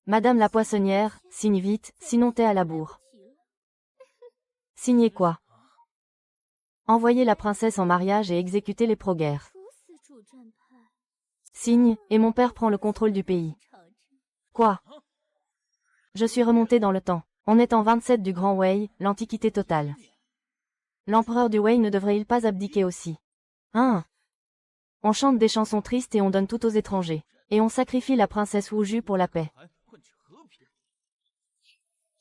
Madame la poissonnière, signe vite, sinon t'es à la bourre. Signez quoi? Envoyer la princesse en mariage et exécuter les pro-guerres. Signe, et mon père prend le contrôle du pays. Quoi? Je suis remonté dans le temps. On est en 27 du Grand Wei, l'antiquité totale. L'empereur du Wei ne devrait-il pas abdiquer aussi? Hein? On chante des chansons tristes et on donne tout aux étrangers. Et on sacrifie la princesse Wu Ju pour la paix.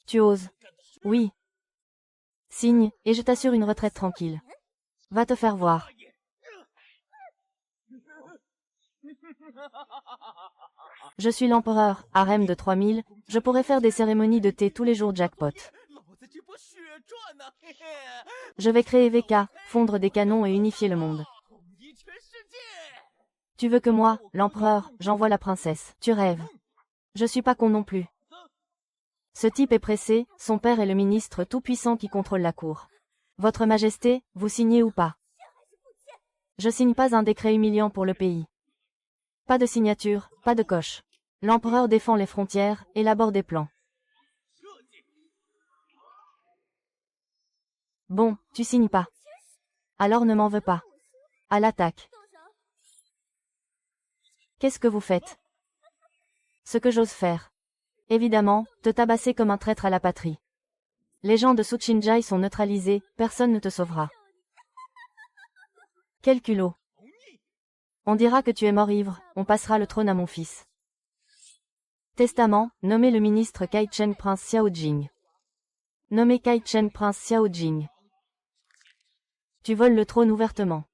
Tu oses? Oui. Signe, et je t'assure une retraite tranquille. Va te faire voir. Je suis l'empereur, harem de 3000, je pourrais faire des cérémonies de thé tous les jours jackpot. Je vais créer VK, fondre des canons et unifier le monde. Tu veux que moi, l'empereur, j'envoie la princesse? Tu rêves. Je suis pas con non plus. Ce type est pressé, son père est le ministre tout-puissant qui contrôle la cour. Votre Majesté, vous signez ou pas? Je signe pas un décret humiliant pour le pays. Pas de signature, pas de coche. L'empereur défend les frontières, élabore des plans. Bon, tu signes pas. Alors ne m'en veux pas. À l'attaque. Qu'est-ce que vous faites? Ce que j'ose faire. Évidemment, te tabasser comme un traître à la patrie. Les gens de Suchinjai sont neutralisés, personne ne te sauvera. Quel culot. On dira que tu es mort ivre, on passera le trône à mon fils. Testament, nommer le ministre Kai Cheng Prince Xiao Jing. Nommer Kai Cheng Prince Xiao Jing. Tu voles le trône ouvertement.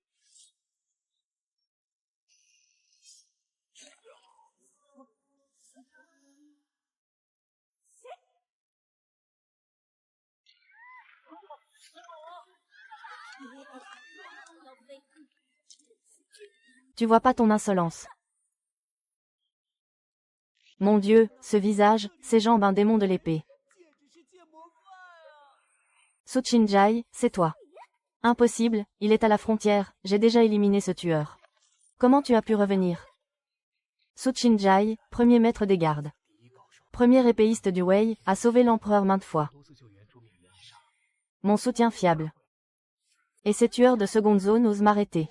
Tu vois pas ton insolence. Mon Dieu, ce visage, ces jambes, un démon de l'épée. Suchinjai, c'est toi. Impossible, il est à la frontière, j'ai déjà éliminé ce tueur. Comment tu as pu revenir? Suchinjai, premier maître des gardes. Premier épéiste du Wei, a sauvé l'empereur maintes fois. Mon soutien fiable. Et ces tueurs de seconde zone osent m'arrêter.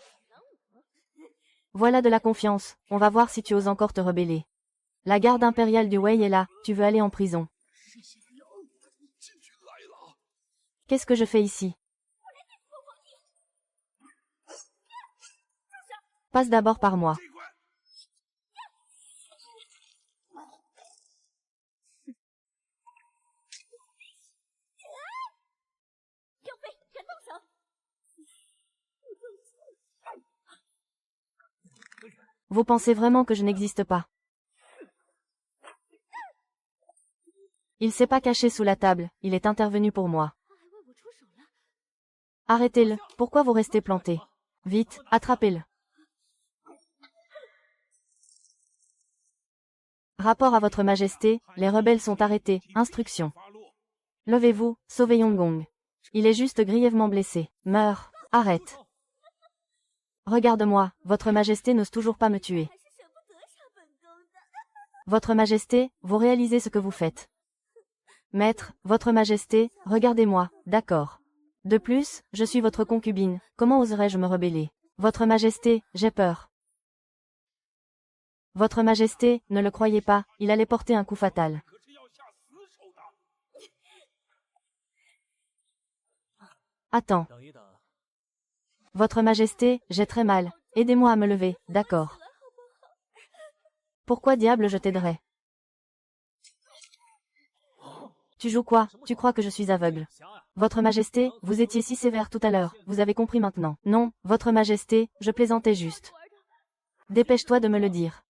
Voilà de la confiance, on va voir si tu oses encore te rebeller. La garde impériale du Wei est là, tu veux aller en prison. Qu'est-ce que je fais ici? Passe d'abord par moi. Vous pensez vraiment que je n'existe pas? Il s'est pas caché sous la table, il est intervenu pour moi. Arrêtez-le, pourquoi vous restez planté? Vite, attrapez-le. Rapport à votre majesté, les rebelles sont arrêtés, instruction. Levez-vous, sauvez Yonggong. Il est juste grièvement blessé. Meurs, arrête. Regarde-moi, votre majesté n'ose toujours pas me tuer. Votre majesté, vous réalisez ce que vous faites. Maître, votre majesté, regardez-moi, d'accord. De plus, je suis votre concubine, comment oserais-je me rebeller? Votre majesté, j'ai peur. Votre majesté, ne le croyez pas, il allait porter un coup fatal. Attends. Votre majesté, j'ai très mal, aidez-moi à me lever, d'accord. Pourquoi diable je t'aiderais? Tu joues quoi? Tu crois que je suis aveugle? Votre majesté, vous étiez si sévère tout à l'heure, vous avez compris maintenant. Non, votre majesté, je plaisantais juste. Dépêche-toi de me le dire.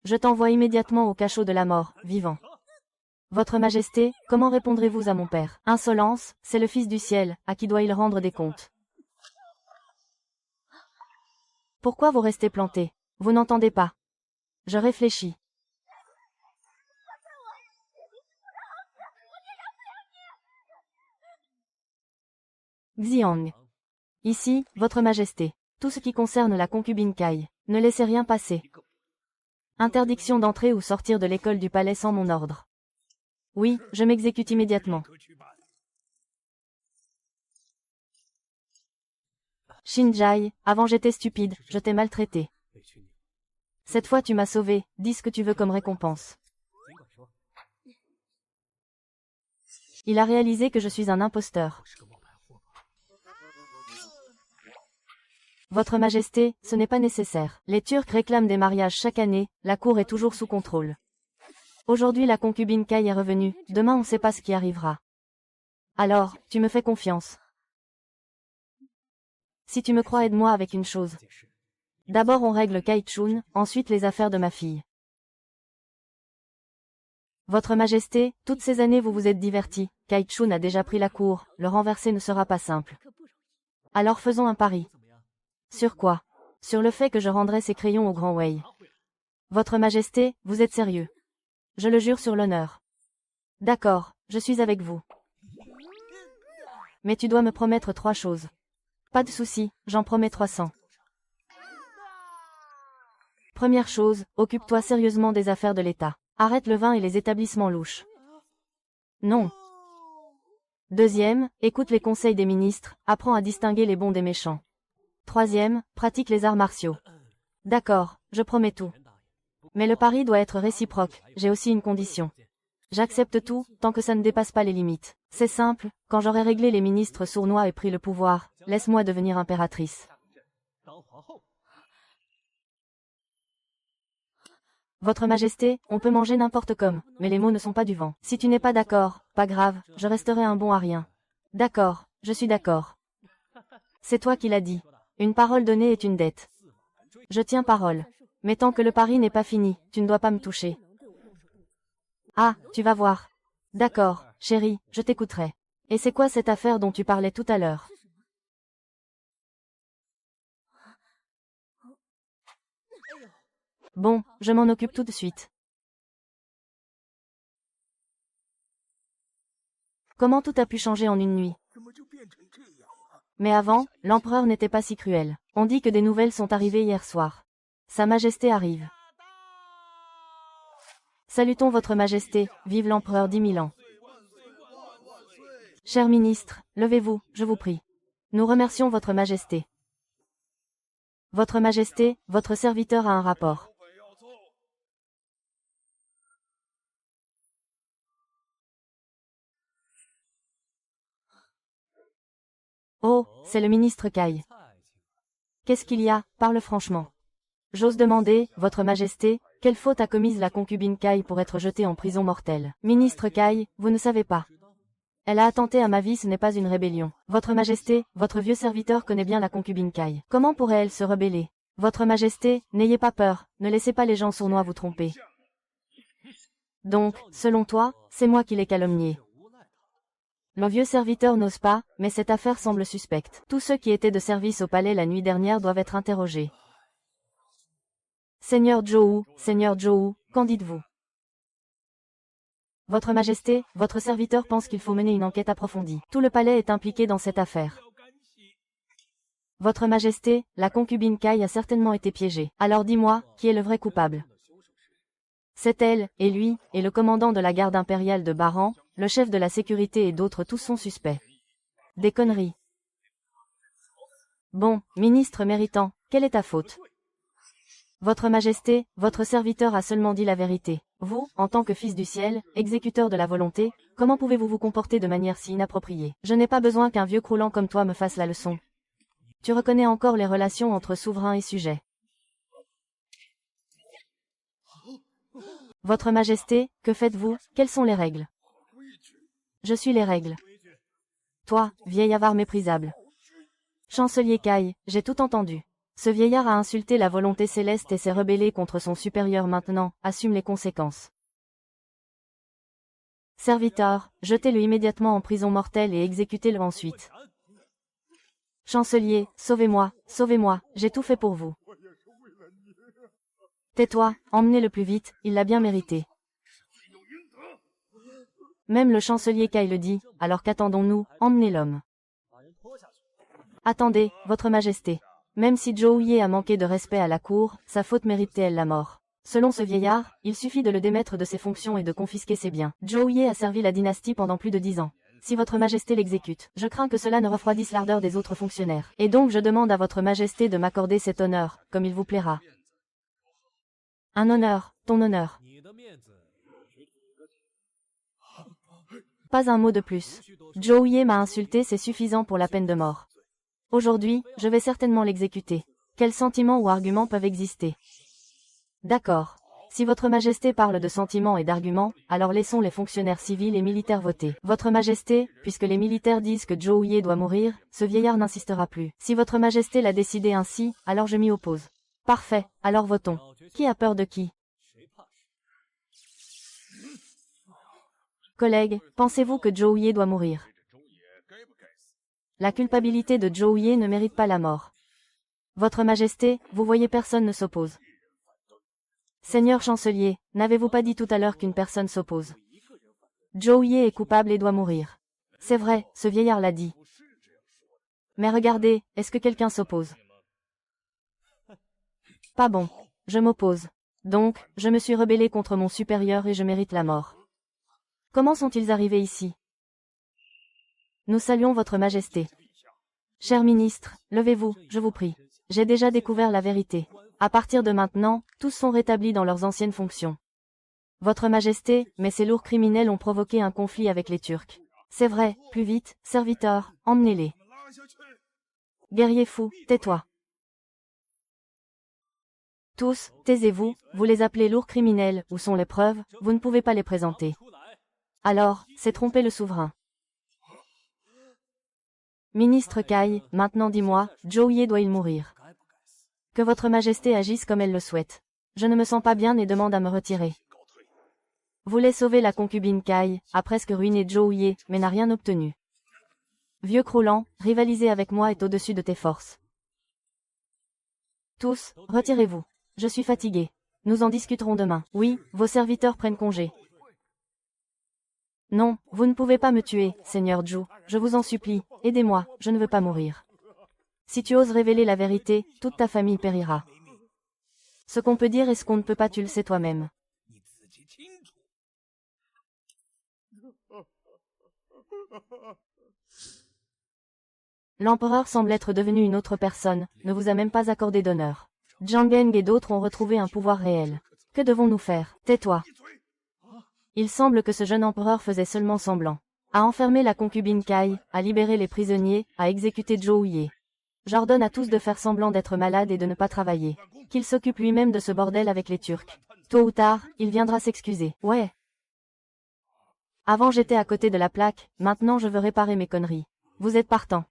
Je t'envoie immédiatement au cachot de la mort, vivant. Votre majesté, comment répondrez-vous à mon père? Insolence, c'est le fils du ciel, à qui doit-il rendre des comptes? Pourquoi vous restez planté? Vous n'entendez pas. Je réfléchis. Xiang. Ici, votre majesté. Tout ce qui concerne la concubine Kai. Ne laissez rien passer. Interdiction d'entrer ou sortir de l'école du palais sans mon ordre. Oui, je m'exécute immédiatement. Shinjai, avant j'étais stupide, je t'ai maltraité. Cette fois tu m'as sauvé, dis ce que tu veux comme récompense. Il a réalisé que je suis un imposteur. Votre Majesté, ce n'est pas nécessaire. Les Turcs réclament des mariages chaque année, la cour est toujours sous contrôle. Aujourd'hui la concubine Kai est revenue, demain on ne sait pas ce qui arrivera. Alors, tu me fais confiance. Si tu me crois, aide-moi avec une chose. D'abord on règle Kai-chun, ensuite les affaires de ma fille. Votre Majesté, toutes ces années vous vous êtes diverti, Kai-chun a déjà pris la cour, le renverser ne sera pas simple. Alors faisons un pari. Sur quoi? Sur le fait que je rendrai ces crayons au Grand Wei. Votre Majesté, vous êtes sérieux? Je le jure sur l'honneur. D'accord, je suis avec vous. Mais tu dois me promettre 3 choses. Pas de souci, j'en promets 300. Première chose, occupe-toi sérieusement des affaires de l'État. Arrête le vin et les établissements louches. Non. Deuxième, écoute les conseils des ministres, apprends à distinguer les bons des méchants. Troisième, pratique les arts martiaux. D'accord, je promets tout. Mais le pari doit être réciproque, j'ai aussi une condition. J'accepte tout, tant que ça ne dépasse pas les limites. C'est simple, quand j'aurai réglé les ministres sournois et pris le pouvoir, laisse-moi devenir impératrice. Votre Majesté, on peut manger n'importe comme, mais les mots ne sont pas du vent. Si tu n'es pas d'accord, pas grave, je resterai un bon à rien. D'accord, je suis d'accord. C'est toi qui l'as dit. Une parole donnée est une dette. Je tiens parole. Mais tant que le pari n'est pas fini, tu ne dois pas me toucher. Ah, tu vas voir. D'accord, chérie, je t'écouterai. Et c'est quoi cette affaire dont tu parlais tout à l'heure? Bon, je m'en occupe tout de suite. Comment tout a pu changer en une nuit? Mais avant, l'empereur n'était pas si cruel. On dit que des nouvelles sont arrivées hier soir. Sa Majesté arrive. Salutons votre Majesté, vive l'empereur 10 000 ans. Cher ministre, levez-vous, je vous prie. Nous remercions votre Majesté. Votre Majesté, votre serviteur a un rapport. Oh, c'est le ministre Kai. Qu'est-ce qu'il y a? Parle franchement. J'ose demander, votre Majesté, quelle faute a commise la concubine Kai pour être jetée en prison mortelle? Ministre Kai, vous ne savez pas. Elle a attenté à ma vie, ce n'est pas une rébellion. Votre Majesté, votre vieux serviteur connaît bien la concubine Kai. Comment pourrait-elle se rebeller? Votre Majesté, n'ayez pas peur, ne laissez pas les gens sournois vous tromper. Donc, selon toi, c'est moi qui l'ai calomniée. Le vieux serviteur n'ose pas, mais cette affaire semble suspecte. Tous ceux qui étaient de service au palais la nuit dernière doivent être interrogés. Seigneur Zhou, qu'en dites-vous? Votre Majesté, votre serviteur pense qu'il faut mener une enquête approfondie. Tout le palais est impliqué dans cette affaire. Votre Majesté, la concubine Kai a certainement été piégée. Alors dis-moi, qui est le vrai coupable? C'est elle, et lui, et le commandant de la garde impériale de Baran, le chef de la sécurité et d'autres, tous sont suspects. Des conneries. Bon, ministre méritant, quelle est ta faute? Votre Majesté, votre serviteur a seulement dit la vérité. Vous, en tant que fils du ciel, exécuteur de la volonté, comment pouvez-vous vous comporter de manière si inappropriée? Je n'ai pas besoin qu'un vieux croulant comme toi me fasse la leçon. Tu reconnais encore les relations entre souverain et sujet. Votre Majesté, que faites-vous? Quelles sont les règles? Je suis les règles. Toi, vieil avare méprisable. Chancelier Kai, j'ai tout entendu. Ce vieillard a insulté la volonté céleste et s'est rebellé contre son supérieur maintenant, assume les conséquences. Serviteur, jetez-le immédiatement en prison mortelle et exécutez-le ensuite. Chancelier, sauvez-moi, j'ai tout fait pour vous. Tais-toi, emmenez-le plus vite, il l'a bien mérité. Même le chancelier Kai le dit, alors qu'attendons-nous, emmenez l'homme. Attendez, votre Majesté. Même si Zhou Yi a manqué de respect à la cour, sa faute mérite-t-elle la mort? Selon ce vieillard, il suffit de le démettre de ses fonctions et de confisquer ses biens. Zhou Ye a servi la dynastie pendant plus de 10 ans. Si votre majesté l'exécute, je crains que cela ne refroidisse l'ardeur des autres fonctionnaires. Et donc je demande à votre majesté de m'accorder cet honneur, comme il vous plaira. Un honneur, ton honneur. Pas un mot de plus. Zhou Ye m'a insulté, c'est suffisant pour la peine de mort. Aujourd'hui, je vais certainement l'exécuter. Quels sentiments ou arguments peuvent exister? D'accord. Si votre majesté parle de sentiments et d'arguments, alors laissons les fonctionnaires civils et militaires voter. Votre majesté, puisque les militaires disent que Zhou Ye doit mourir, ce vieillard n'insistera plus. Si votre majesté l'a décidé ainsi, alors je m'y oppose. Parfait, alors votons. Qui a peur de qui? Collègues, pensez-vous que Zhou Ye doit mourir? La culpabilité de Zhou Ye ne mérite pas la mort. Votre majesté, vous voyez, personne ne s'oppose. Seigneur chancelier, n'avez-vous pas dit tout à l'heure qu'une personne s'oppose? Zhou Ye est coupable et doit mourir. C'est vrai, ce vieillard l'a dit. Mais regardez, est-ce que quelqu'un s'oppose? Pas bon. Je m'oppose. Donc, je me suis rebellé contre mon supérieur et je mérite la mort. Comment sont-ils arrivés ici? Nous saluons votre majesté. Cher ministre, levez-vous, je vous prie. J'ai déjà découvert la vérité. À partir de maintenant, tous sont rétablis dans leurs anciennes fonctions. Votre majesté, mais ces lourds criminels ont provoqué un conflit avec les Turcs. C'est vrai, plus vite, serviteurs, emmenez-les. Guerrier fou, tais-toi. Tous, taisez-vous, vous les appelez lourds criminels, où sont les preuves, vous ne pouvez pas les présenter. Alors, c'est tromper le souverain. Ministre Kai, maintenant dis-moi, Zhou Ye doit-il mourir? Que votre majesté agisse comme elle le souhaite. Je ne me sens pas bien et demande à me retirer. Voulait sauver la concubine Kai, a presque ruiné Zhou Ye, mais n'a rien obtenu. Vieux croulant, rivaliser avec moi est au-dessus de tes forces. Tous, retirez-vous. Je suis fatigué. Nous en discuterons demain. Oui, vos serviteurs prennent congé. Non, vous ne pouvez pas me tuer, Seigneur Zhou. Je vous en supplie, aidez-moi, je ne veux pas mourir. Si tu oses révéler la vérité, toute ta famille périra. Ce qu'on peut dire et ce qu'on ne peut pas, tu le sais toi-même. L'empereur semble être devenu une autre personne, ne vous a même pas accordé d'honneur. Jiang Geng et d'autres ont retrouvé un pouvoir réel. Que devons-nous faire? Tais-toi. Il semble que ce jeune empereur faisait seulement semblant. A enfermé la concubine Kai, à libérer les prisonniers, à exécuter Zhou Ye. J'ordonne à tous de faire semblant d'être malades et de ne pas travailler. Qu'il s'occupe lui-même de ce bordel avec les Turcs. Tôt ou tard, il viendra s'excuser. Ouais. Avant j'étais à côté de la plaque, maintenant je veux réparer mes conneries. Vous êtes partant.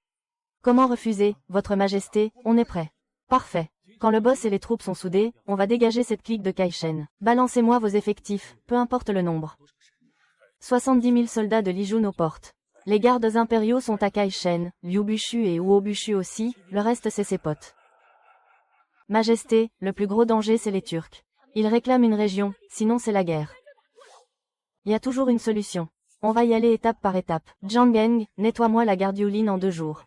Comment refuser, votre majesté, on est prêt. Parfait. Quand le boss et les troupes sont soudés, on va dégager cette clique de Kai Shen. Balancez-moi vos effectifs, peu importe le nombre. 70 000 soldats de Lijun aux portes. Les gardes impériaux sont à Kai Shen, Liu Bushu et Huo Bushu aussi, le reste c'est ses potes. Majesté, le plus gros danger c'est les Turcs. Ils réclament une région, sinon c'est la guerre. Il y a toujours une solution. On va y aller étape par étape. Jiang Geng, nettoie-moi la garde Yulin en 2 jours.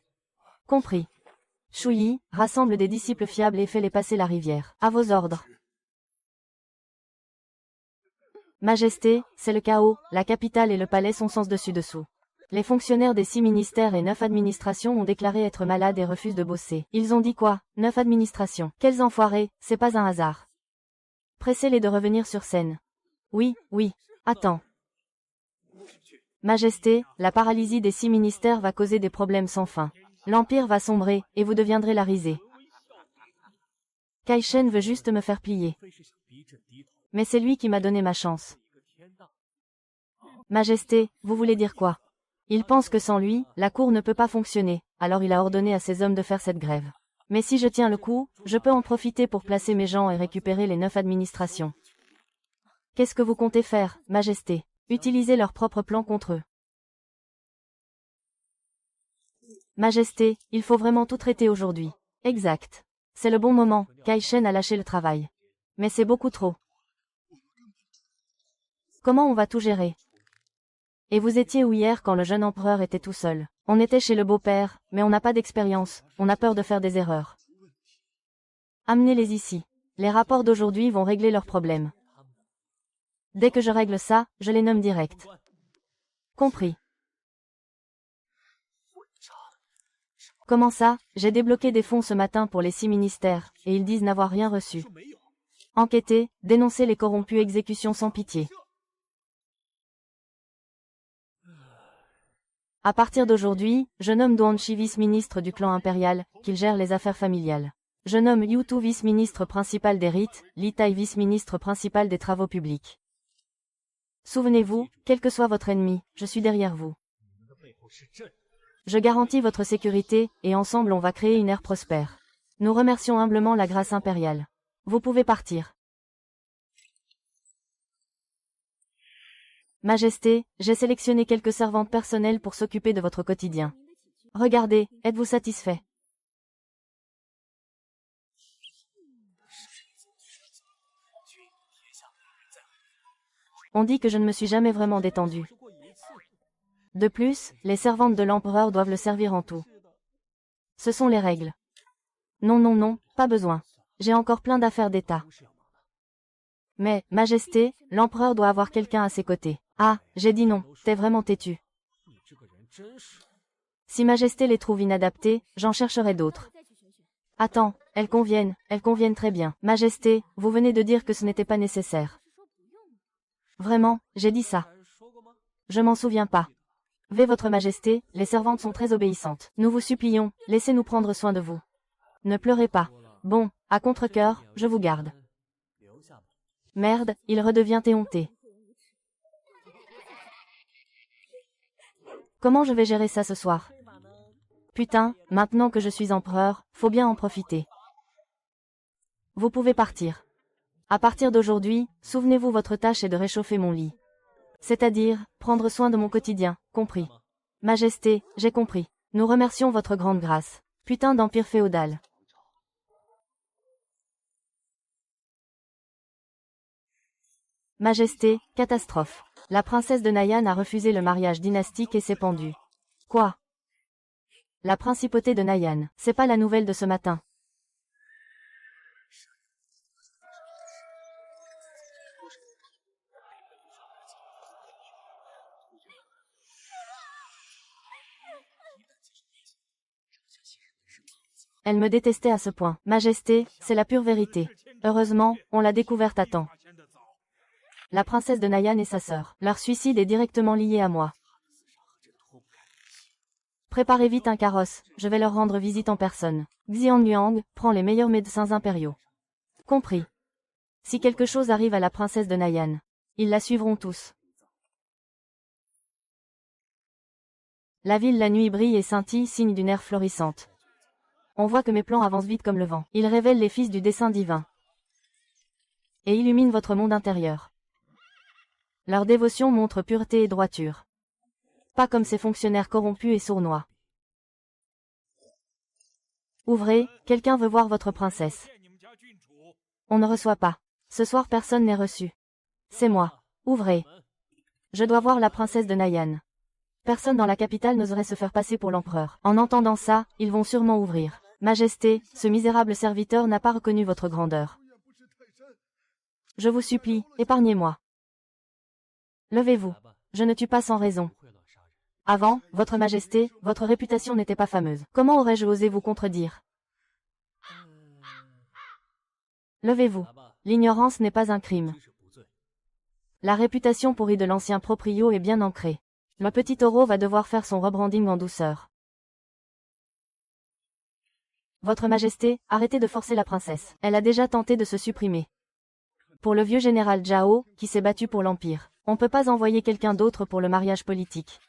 Compris. Shu Yi, rassemble des disciples fiables et fais-les passer la rivière. À vos ordres. Majesté, c'est le chaos, la capitale et le palais sont sens dessus-dessous. Les fonctionnaires des 6 ministères et 9 administrations ont déclaré être malades et refusent de bosser. Ils ont dit quoi? 9 administrations. Quels enfoirés, c'est pas un hasard. Pressez-les de revenir sur scène. Oui, oui. Attends. Majesté, la paralysie des 6 ministères va causer des problèmes sans fin. L'Empire va sombrer, et vous deviendrez la risée. Kai Shen veut juste me faire plier. Mais c'est lui qui m'a donné ma chance. Majesté, vous voulez dire quoi? Il pense que sans lui, la cour ne peut pas fonctionner, alors il a ordonné à ses hommes de faire cette grève. Mais si je tiens le coup, je peux en profiter pour placer mes gens et récupérer les 9 administrations. Qu'est-ce que vous comptez faire, Majesté? Utiliser leur propre plan contre eux. Majesté, il faut vraiment tout traiter aujourd'hui. Exact. C'est le bon moment, Kai Shen a lâché le travail. Mais c'est beaucoup trop. Comment on va tout gérer? Et vous étiez où hier quand le jeune empereur était tout seul? On était chez le beau-père, mais on n'a pas d'expérience, on a peur de faire des erreurs. Amenez-les ici. Les rapports d'aujourd'hui vont régler leurs problèmes. Dès que je règle ça, je les nomme direct. Compris. Comment ça? J'ai débloqué des fonds ce matin pour les 6 ministères, et ils disent n'avoir rien reçu. Enquêter, dénoncer les corrompus, exécution sans pitié. À partir d'aujourd'hui, je nomme Duanqi vice-ministre du clan impérial, qu'il gère les affaires familiales. Je nomme Yu Tu vice-ministre principal des rites, Li Tai vice-ministre principal des travaux publics. Souvenez-vous, quel que soit votre ennemi, je suis derrière vous. Je garantis votre sécurité, et ensemble on va créer une ère prospère. Nous remercions humblement la grâce impériale. Vous pouvez partir. Majesté, j'ai sélectionné quelques servantes personnelles pour s'occuper de votre quotidien. Regardez, êtes-vous satisfait? On dit que je ne me suis jamais vraiment détendue. De plus, les servantes de l'empereur doivent le servir en tout. Ce sont les règles. Non, non, non, pas besoin. J'ai encore plein d'affaires d'État. Mais, Majesté, l'empereur doit avoir quelqu'un à ses côtés. Ah, j'ai dit non, t'es vraiment têtu. Si Majesté les trouve inadaptés, j'en chercherai d'autres. Attends, elles conviennent très bien. Majesté, vous venez de dire que ce n'était pas nécessaire. Vraiment, j'ai dit ça. Je m'en souviens pas. Votre Majesté, les servantes sont très obéissantes. Nous vous supplions, laissez-nous prendre soin de vous. Ne pleurez pas. Bon, à contre-cœur, je vous garde. Merde, il redevient éhonté. Comment je vais gérer ça ce soir? Putain, maintenant que je suis empereur, faut bien en profiter. Vous pouvez partir. À partir d'aujourd'hui, souvenez-vous votre tâche est de réchauffer mon lit. C'est-à-dire, prendre soin de mon quotidien, compris. Majesté, j'ai compris. Nous remercions votre grande grâce. Putain d'empire féodal. Majesté, catastrophe. La princesse de Nayan a refusé le mariage dynastique et s'est pendue. Quoi? La principauté de Nayan, c'est pas la nouvelle de ce matin. Elle me détestait à ce point. Majesté, c'est la pure vérité. Heureusement, on l'a découverte à temps. La princesse de Nayan et sa sœur. Leur suicide est directement lié à moi. Préparez vite un carrosse, je vais leur rendre visite en personne. Xiangyang prend les meilleurs médecins impériaux. Compris. Si quelque chose arrive à la princesse de Nayan, ils la suivront tous. La ville la nuit brille et scintille, signe d'une ère florissante. On voit que mes plans avancent vite comme le vent. Ils révèlent les fils du dessein divin. Et illuminent votre monde intérieur. Leur dévotion montre pureté et droiture. Pas comme ces fonctionnaires corrompus et sournois. Ouvrez, quelqu'un veut voir votre princesse. On ne reçoit pas. Ce soir personne n'est reçu. C'est moi. Ouvrez. Je dois voir la princesse de Nayan. Personne dans la capitale n'oserait se faire passer pour l'empereur. En entendant ça, ils vont sûrement ouvrir. Majesté, ce misérable serviteur n'a pas reconnu votre grandeur. Je vous supplie, épargnez-moi. Levez-vous. Je ne tue pas sans raison. Avant, votre Majesté, votre réputation n'était pas fameuse. Comment aurais-je osé vous contredire? Levez-vous. L'ignorance n'est pas un crime. La réputation pourrie de l'ancien proprio est bien ancrée. Le petit taureau va devoir faire son rebranding en douceur. Votre Majesté, arrêtez de forcer la princesse. Elle a déjà tenté de se supprimer. Pour le vieux général Zhao, qui s'est battu pour l'Empire, on ne peut pas envoyer quelqu'un d'autre pour le mariage politique.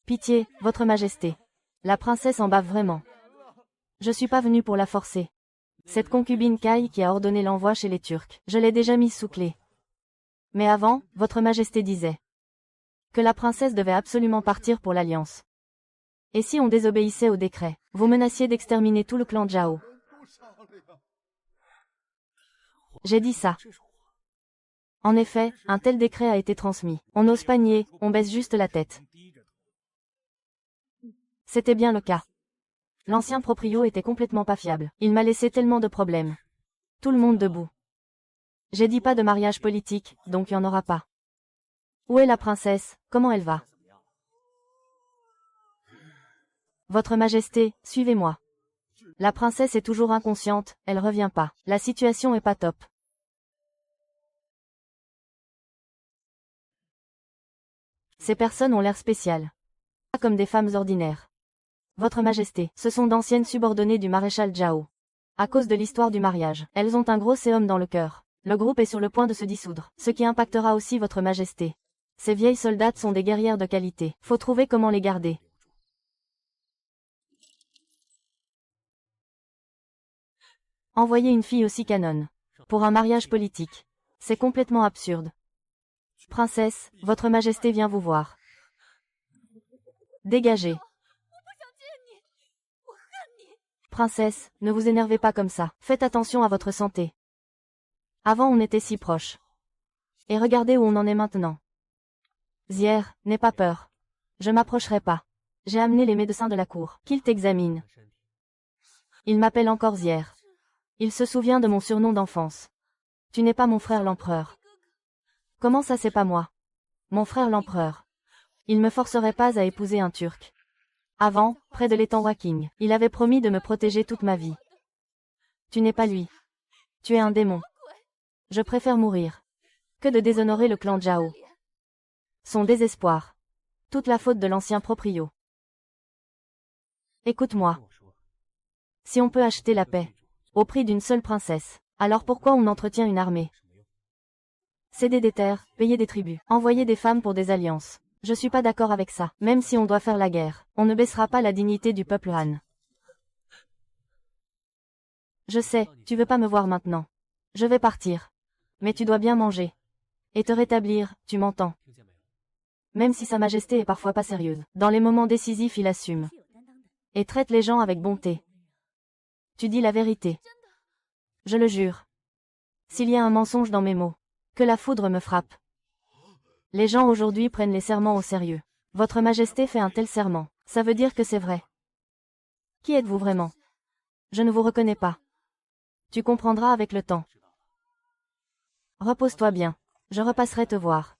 Pitié, votre Majesté. La princesse en bave vraiment. Je suis pas venu pour la forcer. Cette concubine Kai qui a ordonné l'envoi chez les Turcs, je l'ai déjà mise sous clé. Mais avant, votre Majesté disait que la princesse devait absolument partir pour l'Alliance. Et si on désobéissait au décret, vous menaciez d'exterminer tout le clan Zhao. J'ai dit ça. En effet, un tel décret a été transmis. On n'ose pas nier, on baisse juste la tête. C'était bien le cas. L'ancien proprio était complètement pas fiable. Il m'a laissé tellement de problèmes. Tout le monde debout. J'ai dit pas de mariage politique, donc il n'y en aura pas. Où est la princesse? Comment elle va? Votre Majesté, suivez-moi. La princesse est toujours inconsciente, elle revient pas. La situation est pas top. Ces personnes ont l'air spéciales. Pas comme des femmes ordinaires. Votre Majesté, ce sont d'anciennes subordonnées du maréchal Zhao. À cause de l'histoire du mariage, elles ont un gros séum dans le cœur. Le groupe est sur le point de se dissoudre, ce qui impactera aussi votre Majesté. Ces vieilles soldates sont des guerrières de qualité. Faut trouver comment les garder. Envoyer une fille aussi canonne. Pour un mariage politique. C'est complètement absurde. Princesse, votre Majesté vient vous voir. Dégagez. Princesse, ne vous énervez pas comme ça. Faites attention à votre santé. Avant on était si proches. Et regardez où on en est maintenant. Zier, n'aie pas peur. Je m'approcherai pas. J'ai amené les médecins de la cour, qu'ils t'examinent. Il m'appelle encore Zier. Il se souvient de mon surnom d'enfance. Tu n'es pas mon frère l'empereur. Comment ça c'est pas moi? Mon frère l'empereur. Il me forcerait pas à épouser un Turc. Avant, près de l'étang Waking, il avait promis de me protéger toute ma vie. Tu n'es pas lui. Tu es un démon. Je préfère mourir que de déshonorer le clan Zhao. Son désespoir. Toute la faute de l'ancien proprio. Écoute-moi. Si on peut acheter la paix, au prix d'une seule princesse, alors pourquoi on entretient une armée? Céder des terres, payer des tribus, envoyer des femmes pour des alliances. Je suis pas d'accord avec ça. Même si on doit faire la guerre, on ne baissera pas la dignité du peuple Han. Je sais, tu veux pas me voir maintenant. Je vais partir. Mais tu dois bien manger. Et te rétablir, tu m'entends. Même si Sa Majesté est parfois pas sérieuse. Dans les moments décisifs il assume. Et traite les gens avec bonté. Tu dis la vérité. Je le jure. S'il y a un mensonge dans mes mots, que la foudre me frappe. Les gens aujourd'hui prennent les serments au sérieux. Votre Majesté fait un tel serment, ça veut dire que c'est vrai. Qui êtes-vous vraiment? Je ne vous reconnais pas. Tu comprendras avec le temps. Repose-toi bien. Je repasserai te voir.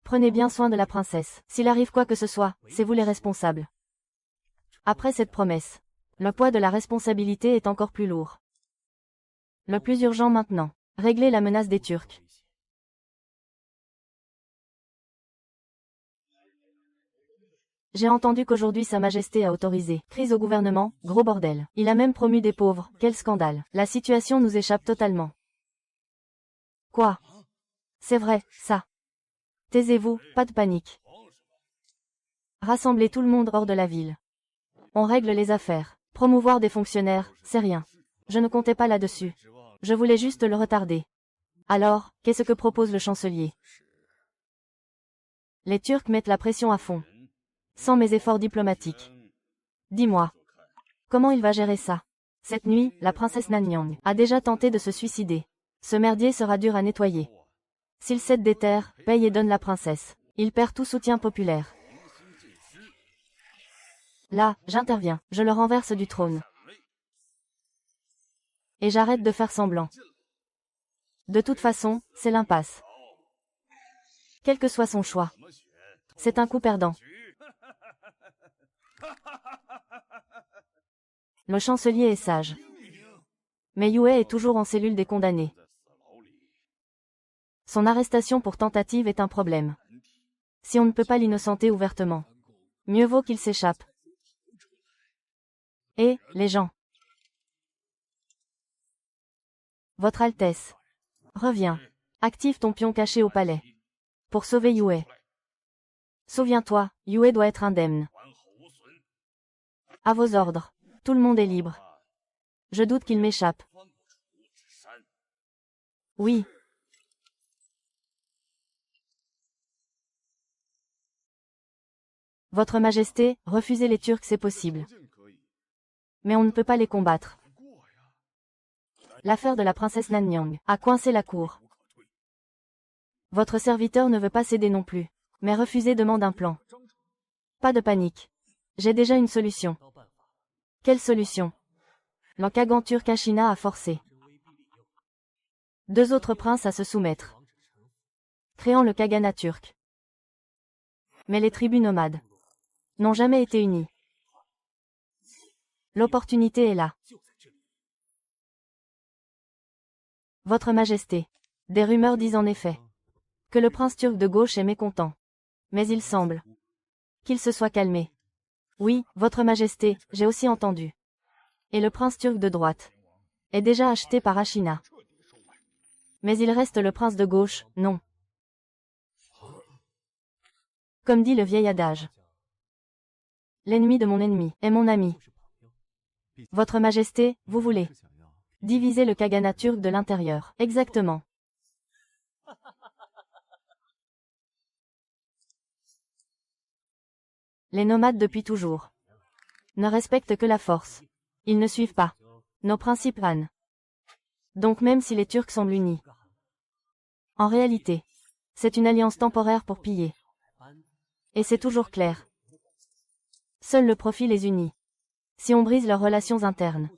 Prenez bien soin de la princesse. S'il arrive quoi que ce soit, c'est vous les responsables. Après cette promesse, le poids de la responsabilité est encore plus lourd. Le plus urgent maintenant, régler la menace des Turcs. J'ai entendu qu'aujourd'hui Sa Majesté a autorisé. Crise au gouvernement, gros bordel. Il a même promu des pauvres, quel scandale. La situation nous échappe totalement. Quoi? C'est vrai, ça. Taisez-vous, pas de panique. Rassemblez tout le monde hors de la ville. On règle les affaires. Promouvoir des fonctionnaires, c'est rien. Je ne comptais pas là-dessus. Je voulais juste le retarder. Alors, qu'est-ce que propose le chancelier? Les Turcs mettent la pression à fond. Sans mes efforts diplomatiques. Dis-moi. Comment il va gérer ça? Cette nuit, la princesse Nanyang a déjà tenté de se suicider. Ce merdier sera dur à nettoyer. S'il cède des terres, paye et donne la princesse, il perd tout soutien populaire. Là, j'interviens, je le renverse du trône. Et j'arrête de faire semblant. De toute façon, c'est l'impasse. Quel que soit son choix. C'est un coup perdant. Le chancelier est sage. Mais Yue est toujours en cellule des condamnés. Son arrestation pour tentative est un problème. Si on ne peut pas l'innocenter ouvertement, mieux vaut qu'il s'échappe. Et, les gens. Votre Altesse. Reviens. Active ton pion caché au palais. Pour sauver Yue. Souviens-toi, Yue doit être indemne. À vos ordres. Tout le monde est libre. Je doute qu'il m'échappe. Oui. Votre Majesté, refuser les Turcs c'est possible. Mais on ne peut pas les combattre. L'affaire de la princesse Nanyang a coincé la cour. Votre serviteur ne veut pas céder non plus. Mais refuser demande un plan. Pas de panique. J'ai déjà une solution. Quelle solution? Le Khagan turc Ashina a forcé 2 autres princes à se soumettre, créant le Khaganat turc. Mais les tribus nomades n'ont jamais été unies. L'opportunité est là. Votre Majesté, des rumeurs disent en effet que le prince turc de gauche est mécontent. Mais il semble qu'il se soit calmé. Oui, Votre Majesté, j'ai aussi entendu. Et le prince turc de droite est déjà acheté par Ashina. Mais il reste le prince de gauche, non. Comme dit le vieil adage. L'ennemi de mon ennemi est mon ami. Votre Majesté, vous voulez diviser le Khaganat turc de l'intérieur. Exactement. Les nomades depuis toujours ne respectent que la force. Ils ne suivent pas nos principes Han. Donc même si les Turcs semblent unis, en réalité, c'est une alliance temporaire pour piller. Et c'est toujours clair. Seul le profit les unit. Si on brise leurs relations internes,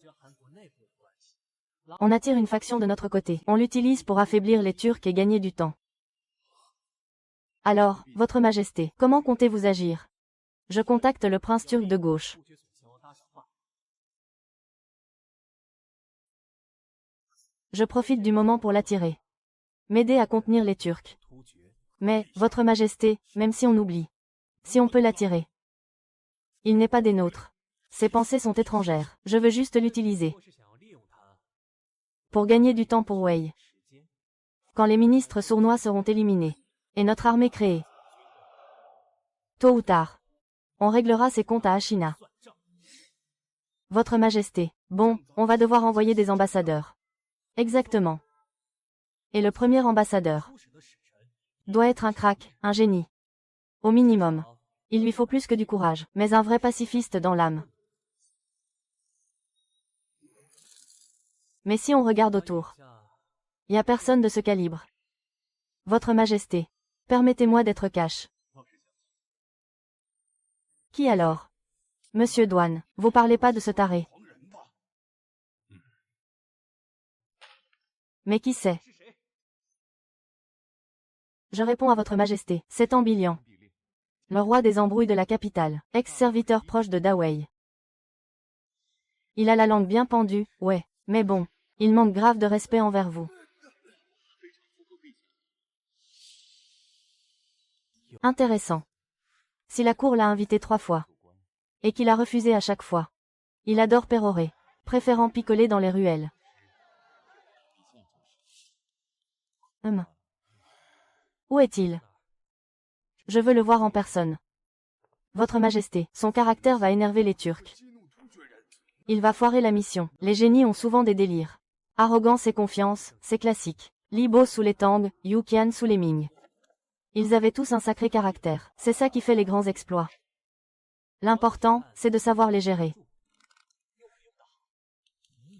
on attire une faction de notre côté. On l'utilise pour affaiblir les Turcs et gagner du temps. Alors, Votre Majesté, comment comptez-vous agir? Je contacte le prince turc de gauche. Je profite du moment pour l'attirer. M'aider à contenir les Turcs. Mais, Votre Majesté, même si on oublie, si on peut l'attirer, il n'est pas des nôtres. Ses pensées sont étrangères. Je veux juste l'utiliser pour gagner du temps pour Wei. Quand les ministres sournois seront éliminés, et notre armée créée, tôt ou tard, on réglera ses comptes à Ashina. Votre Majesté, bon, on va devoir envoyer des ambassadeurs. Exactement. Et le premier ambassadeur doit être un crack, un génie. Au minimum. Il lui faut plus que du courage, mais un vrai pacifiste dans l'âme. Mais si on regarde autour, il n'y a personne de ce calibre. Votre Majesté, permettez-moi d'être cash. Qui alors? Monsieur Douane, vous parlez pas de ce taré. Mais qui c'est? Je réponds à Votre Majesté, c'est Ambilian, le roi des embrouilles de la capitale, ex-serviteur proche de Dawei. Il a la langue bien pendue, ouais, mais bon, il manque grave de respect envers vous. Intéressant. Si la cour l'a invité 3 fois, et qu'il a refusé à chaque fois, il adore pérorer, préférant picoler dans les ruelles. Où est-il? Je veux le voir en personne. Votre Majesté, son caractère va énerver les Turcs. Il va foirer la mission. Les génies ont souvent des délires. Arrogance et confiance, c'est classique. Li Bo sous les Tang, Yu Qian sous les Ming. Ils avaient tous un sacré caractère. C'est ça qui fait les grands exploits. L'important, c'est de savoir les gérer.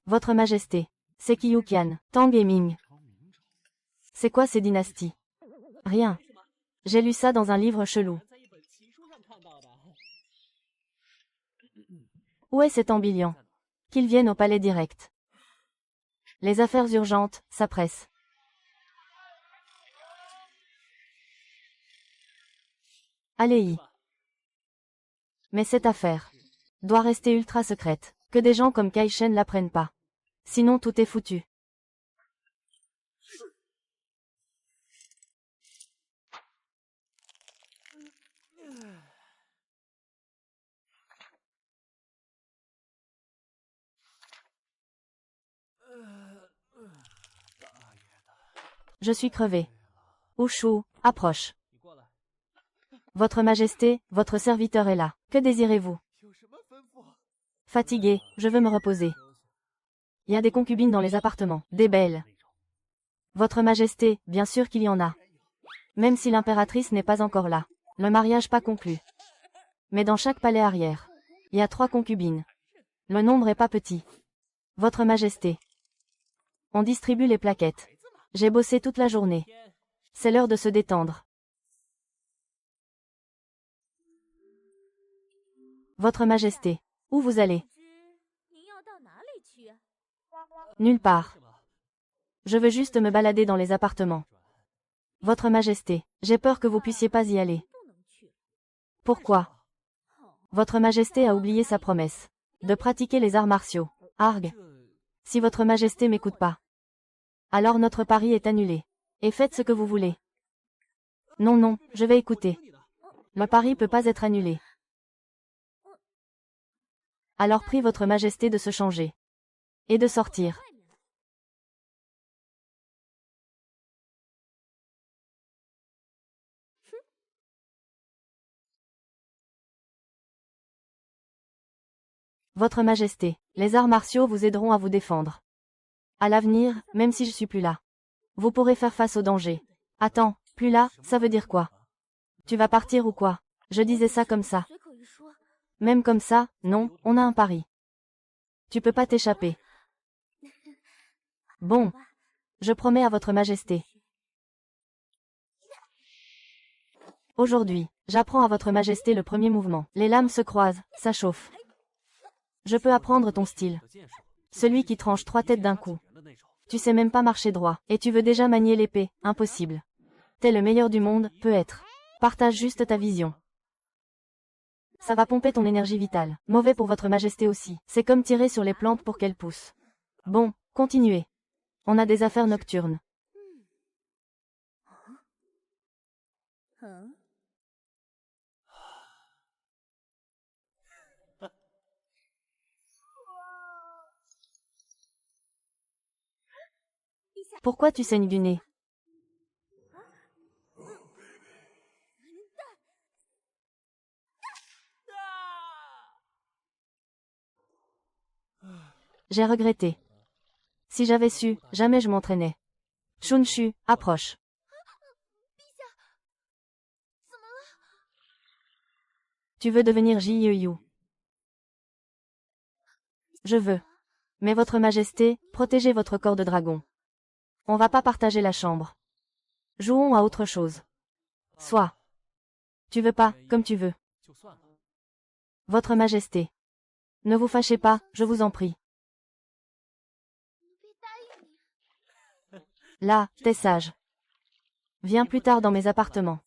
Votre Majesté, c'est qui Yu Qian, Tang et Ming? C'est quoi ces dynasties? Rien. J'ai lu ça dans un livre chelou. Où est cet Ambilian? Qu'il vienne au palais direct. Les affaires urgentes, ça presse. Allez-y. Mais cette affaire doit rester ultra secrète. Que des gens comme Kai Shen l'apprennent pas. Sinon tout est foutu. Je suis crevé. Ushu, approche. Votre Majesté, votre serviteur est là. Que désirez-vous? Fatigué, je veux me reposer. Il y a des concubines dans les appartements, des belles. Votre Majesté, bien sûr qu'il y en a. Même si l'impératrice n'est pas encore là. Le mariage pas conclu. Mais dans chaque palais arrière, il y a 3 concubines. Le nombre est pas petit. Votre Majesté. On distribue les plaquettes. J'ai bossé toute la journée. C'est l'heure de se détendre. Votre Majesté, où vous allez? Nulle part. Je veux juste me balader dans les appartements. Votre Majesté, j'ai peur que vous puissiez pas y aller. Pourquoi? Votre Majesté a oublié sa promesse. De pratiquer les arts martiaux. Arg. Si Votre Majesté m'écoute pas. Alors notre pari est annulé. Et faites ce que vous voulez. Non, non, je vais écouter. Le pari peut pas être annulé. Alors prie Votre Majesté de se changer. Et de sortir. Votre Majesté, les arts martiaux vous aideront à vous défendre. À l'avenir, même si je suis plus là. Vous pourrez faire face au danger. Attends, plus là, ça veut dire quoi? Tu vas partir ou quoi? Je disais ça comme ça. Même comme ça, non, on a un pari. Tu peux pas t'échapper. Bon. Je promets à Votre Majesté. Aujourd'hui, j'apprends à Votre Majesté le premier mouvement. Les lames se croisent, ça chauffe. Je peux apprendre ton style. Celui qui tranche 3 têtes d'un coup. Tu sais même pas marcher droit, et tu veux déjà manier l'épée, impossible. T'es le meilleur du monde, peut-être. Partage juste ta vision. Ça va pomper ton énergie vitale. Mauvais pour Votre Majesté aussi. C'est comme tirer sur les plantes pour qu'elles poussent. Bon, continuez. On a des affaires nocturnes. Pourquoi tu saignes du nez? J'ai regretté. Si j'avais su, jamais je m'entraînais. Shunshu, approche. Tu veux devenir Jiyu? Je veux. Mais Votre Majesté, protégez votre corps de dragon. On va pas partager la chambre. Jouons à autre chose. Soit. Tu veux pas, comme tu veux. Votre Majesté. Ne vous fâchez pas, je vous en prie. Là, t'es sage. Viens plus tard dans mes appartements.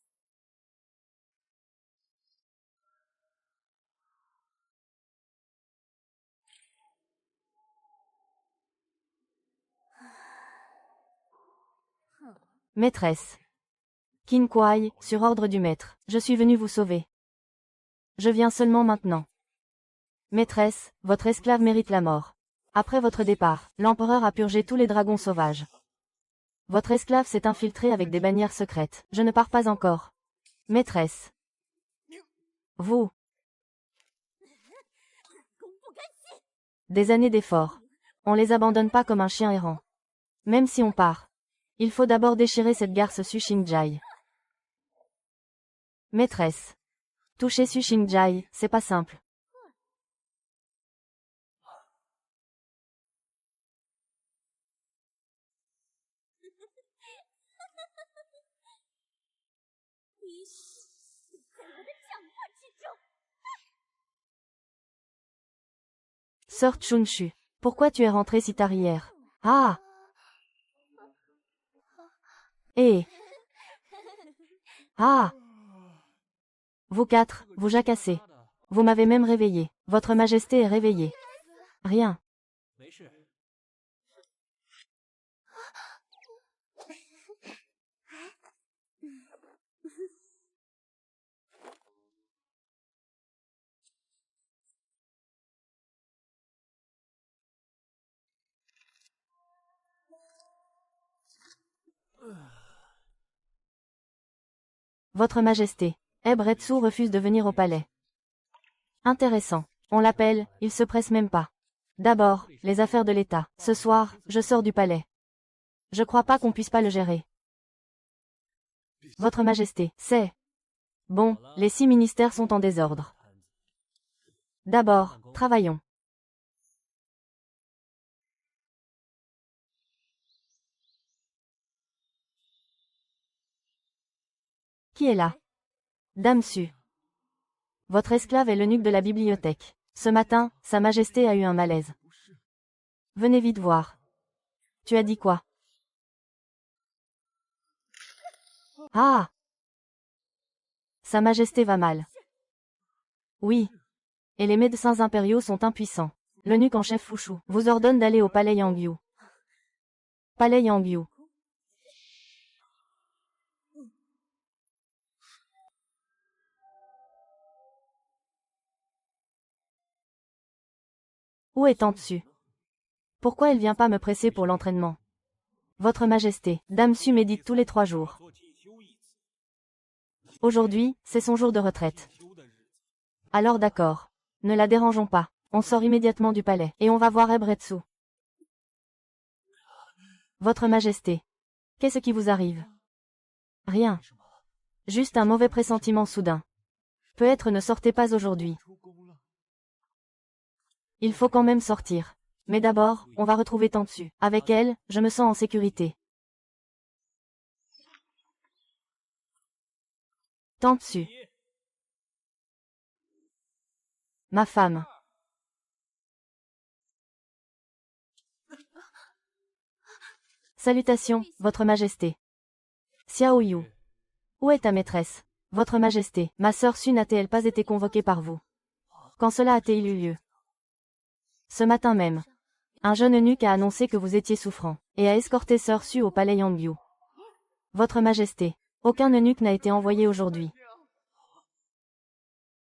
Maîtresse. Qin Kuai, sur ordre du maître, je suis venu vous sauver. Je viens seulement maintenant. Maîtresse, votre esclave mérite la mort. Après votre départ, l'empereur a purgé tous les dragons sauvages. Votre esclave s'est infiltré avec des bannières secrètes. Je ne pars pas encore. Maîtresse. Vous. Des années d'efforts. On les abandonne pas comme un chien errant. Même si on part. Il faut d'abord déchirer cette garce Sushingjai. Maîtresse. Toucher Sushingjai, c'est pas simple. Sœur Chunshu. Pourquoi tu es rentrée si tard hier? Ah! Eh! Ah! Vous quatre, vous jacassez. Vous m'avez même réveillé. Votre Majesté est réveillée. Rien. Votre Majesté. Ebretsu refuse de venir au palais. Intéressant. On l'appelle, il se presse même pas. D'abord, les affaires de l'État. Ce soir, je sors du palais. Je crois pas qu'on puisse pas le gérer. Votre Majesté, c'est... Bon, les 6 ministères sont en désordre. D'abord, travaillons. Qui est là? Dame Su. Votre esclave est l'eunuque de la bibliothèque. Ce matin, Sa Majesté a eu un malaise. Venez vite voir. Tu as dit quoi? Ah! Sa Majesté va mal. Oui. Et les médecins impériaux sont impuissants. L'eunuque en chef Fushu vous ordonne d'aller au palais Yangyu. Palais Yangyu. Où est Tantsu? Pourquoi elle vient pas me presser pour l'entraînement? Votre Majesté, Dame Su médite tous les 3 jours. Aujourd'hui, c'est son jour de retraite. Alors d'accord. Ne la dérangeons pas. On sort immédiatement du palais, et on va voir Ebretsu. Votre Majesté. Qu'est-ce qui vous arrive? Rien. Juste un mauvais pressentiment soudain. Peut-être ne sortez pas aujourd'hui. Il faut quand même sortir. Mais d'abord, on va retrouver Tantsu. Avec elle, je me sens en sécurité. Tantsu. Ma femme. Salutations, Votre Majesté. Xiao Yu. Où est ta maîtresse? Votre Majesté, ma sœur Su n'a-t-elle pas été convoquée par vous? Quand cela a-t-il eu lieu? Ce matin même. Un jeune eunuque a annoncé que vous étiez souffrant, et a escorté sœur Su au palais Yangyu. Votre Majesté, aucun eunuque n'a été envoyé aujourd'hui.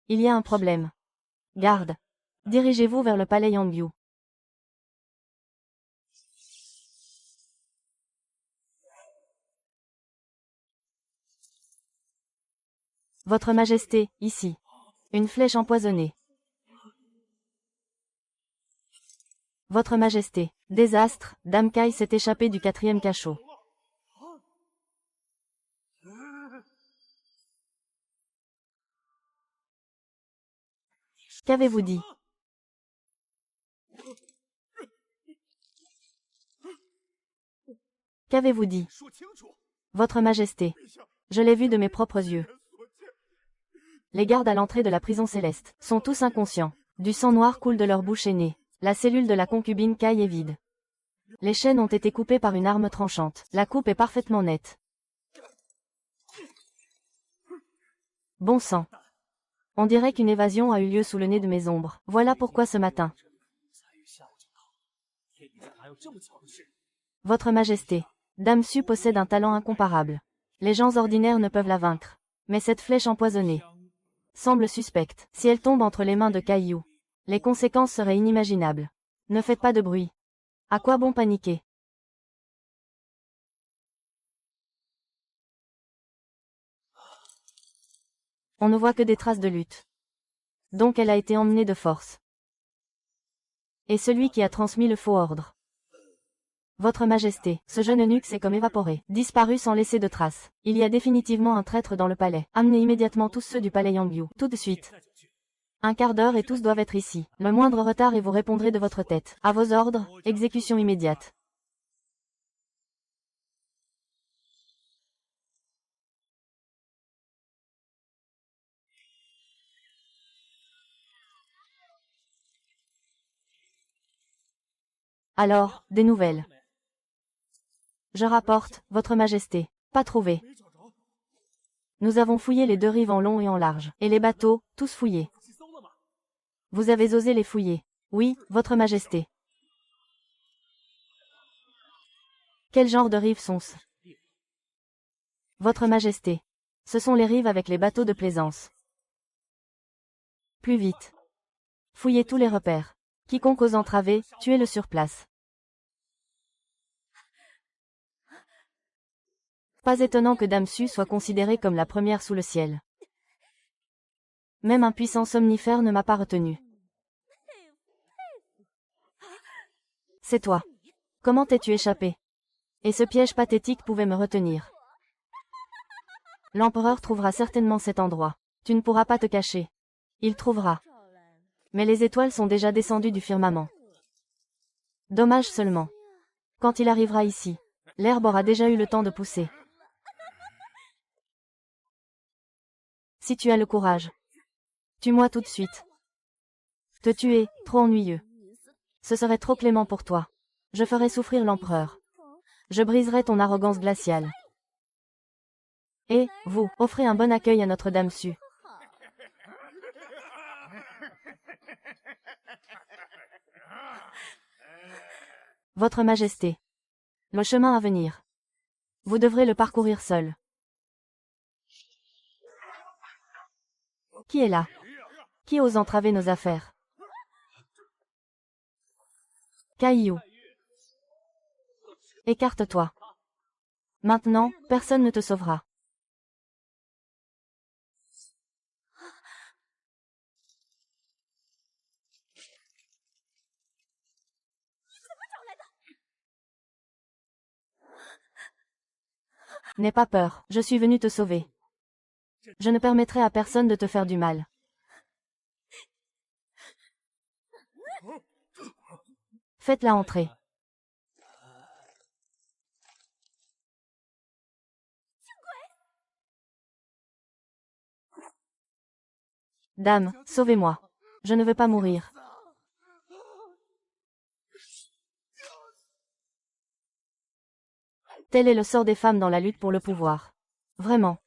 Il y a un problème. Garde. Dirigez-vous vers le palais Yangyu. Votre Majesté, ici. Une flèche empoisonnée. Votre Majesté, désastre, Dame Kai s'est échappée du 4e cachot. Qu'avez-vous dit? Qu'avez-vous dit? Votre Majesté. Je l'ai vu de mes propres yeux. Les gardes à l'entrée de la prison céleste sont tous inconscients. Du sang noir coule de leur bouche et nez. La cellule de la concubine Kai est vide. Les chaînes ont été coupées par une arme tranchante. La coupe est parfaitement nette. Bon sang. On dirait qu'une évasion a eu lieu sous le nez de mes ombres. Voilà pourquoi ce matin. Votre Majesté, Dame Su possède un talent incomparable. Les gens ordinaires ne peuvent la vaincre. Mais cette flèche empoisonnée semble suspecte. Si elle tombe entre les mains de Kai Yu, les conséquences seraient inimaginables. Ne faites pas de bruit. À quoi bon paniquer? On ne voit que des traces de lutte. Donc elle a été emmenée de force. Et celui qui a transmis le faux ordre. Votre Majesté, ce jeune eunuque s'est comme évaporé, disparu sans laisser de traces. Il y a définitivement un traître dans le palais. Amenez immédiatement tous ceux du palais Yangyu, tout de suite. 1/4 d'heure et tous doivent être ici. Le moindre retard et vous répondrez de votre tête. À vos ordres, exécution immédiate. Alors, des nouvelles. Je rapporte, Votre Majesté. Pas trouvé. Nous avons fouillé les 2 rives en long et en large. Et les bateaux, tous fouillés. Vous avez osé les fouiller. Oui, Votre Majesté. Quel genre de rives sont-ce? Votre Majesté. Ce sont les rives avec les bateaux de plaisance. Plus vite. Fouillez tous les repères. Quiconque ose entraver, tuez-le sur place. Pas étonnant que Dame Su soit considérée comme la première sous le ciel. Même un puissant somnifère ne m'a pas retenu. C'est toi. Comment t'es-tu échappé? Et ce piège pathétique pouvait me retenir. L'empereur trouvera certainement cet endroit. Tu ne pourras pas te cacher. Il trouvera. Mais les étoiles sont déjà descendues du firmament. Dommage seulement. Quand il arrivera ici, l'herbe aura déjà eu le temps de pousser. Si tu as le courage. Tue-moi tout de suite. Te tuer, trop ennuyeux. Ce serait trop clément pour toi. Je ferai souffrir l'empereur. Je briserai ton arrogance glaciale. Et, vous, offrez un bon accueil à Notre-Dame Su. Votre Majesté. Le chemin à venir. Vous devrez le parcourir seul. Qui est là? Qui ose entraver nos affaires? Caillou. Écarte-toi. Maintenant, personne ne te sauvera. N'aie pas peur, je suis venu te sauver. Je ne permettrai à personne de te faire du mal. Faites-la entrer. Dame, sauvez-moi. Je ne veux pas mourir. Tel est le sort des femmes dans la lutte pour le pouvoir. Vraiment.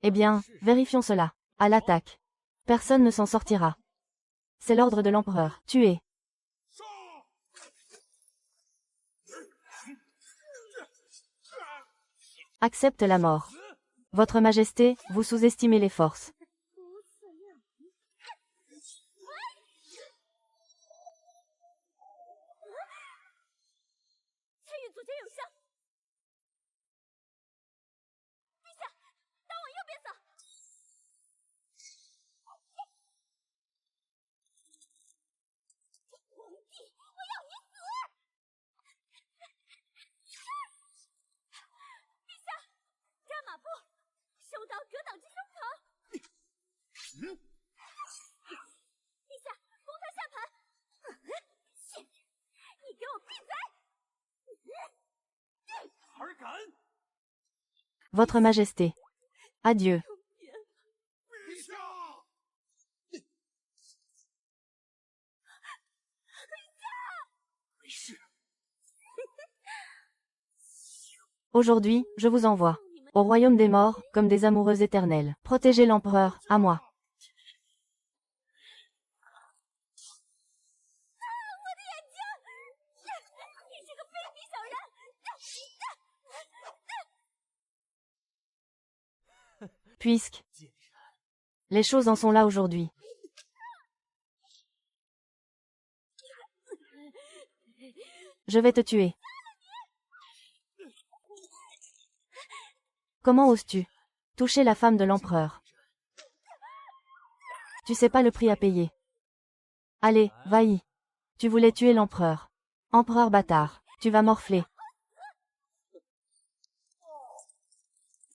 Eh bien, vérifions cela. À l'attaque. Personne ne s'en sortira. C'est l'ordre de l'empereur. Tuez. Accepte la mort. Votre Majesté, vous sous-estimez les forces. Votre Majesté. Adieu. Aujourd'hui, je vous envoie au royaume des morts, comme des amoureux éternels. Protégez l'empereur, à moi. Puisque les choses en sont là aujourd'hui. Je vais te tuer. Comment oses-tu toucher la femme de l'empereur? Tu sais pas le prix à payer. Allez, va-y. Tu voulais tuer l'empereur. Empereur bâtard, tu vas morfler.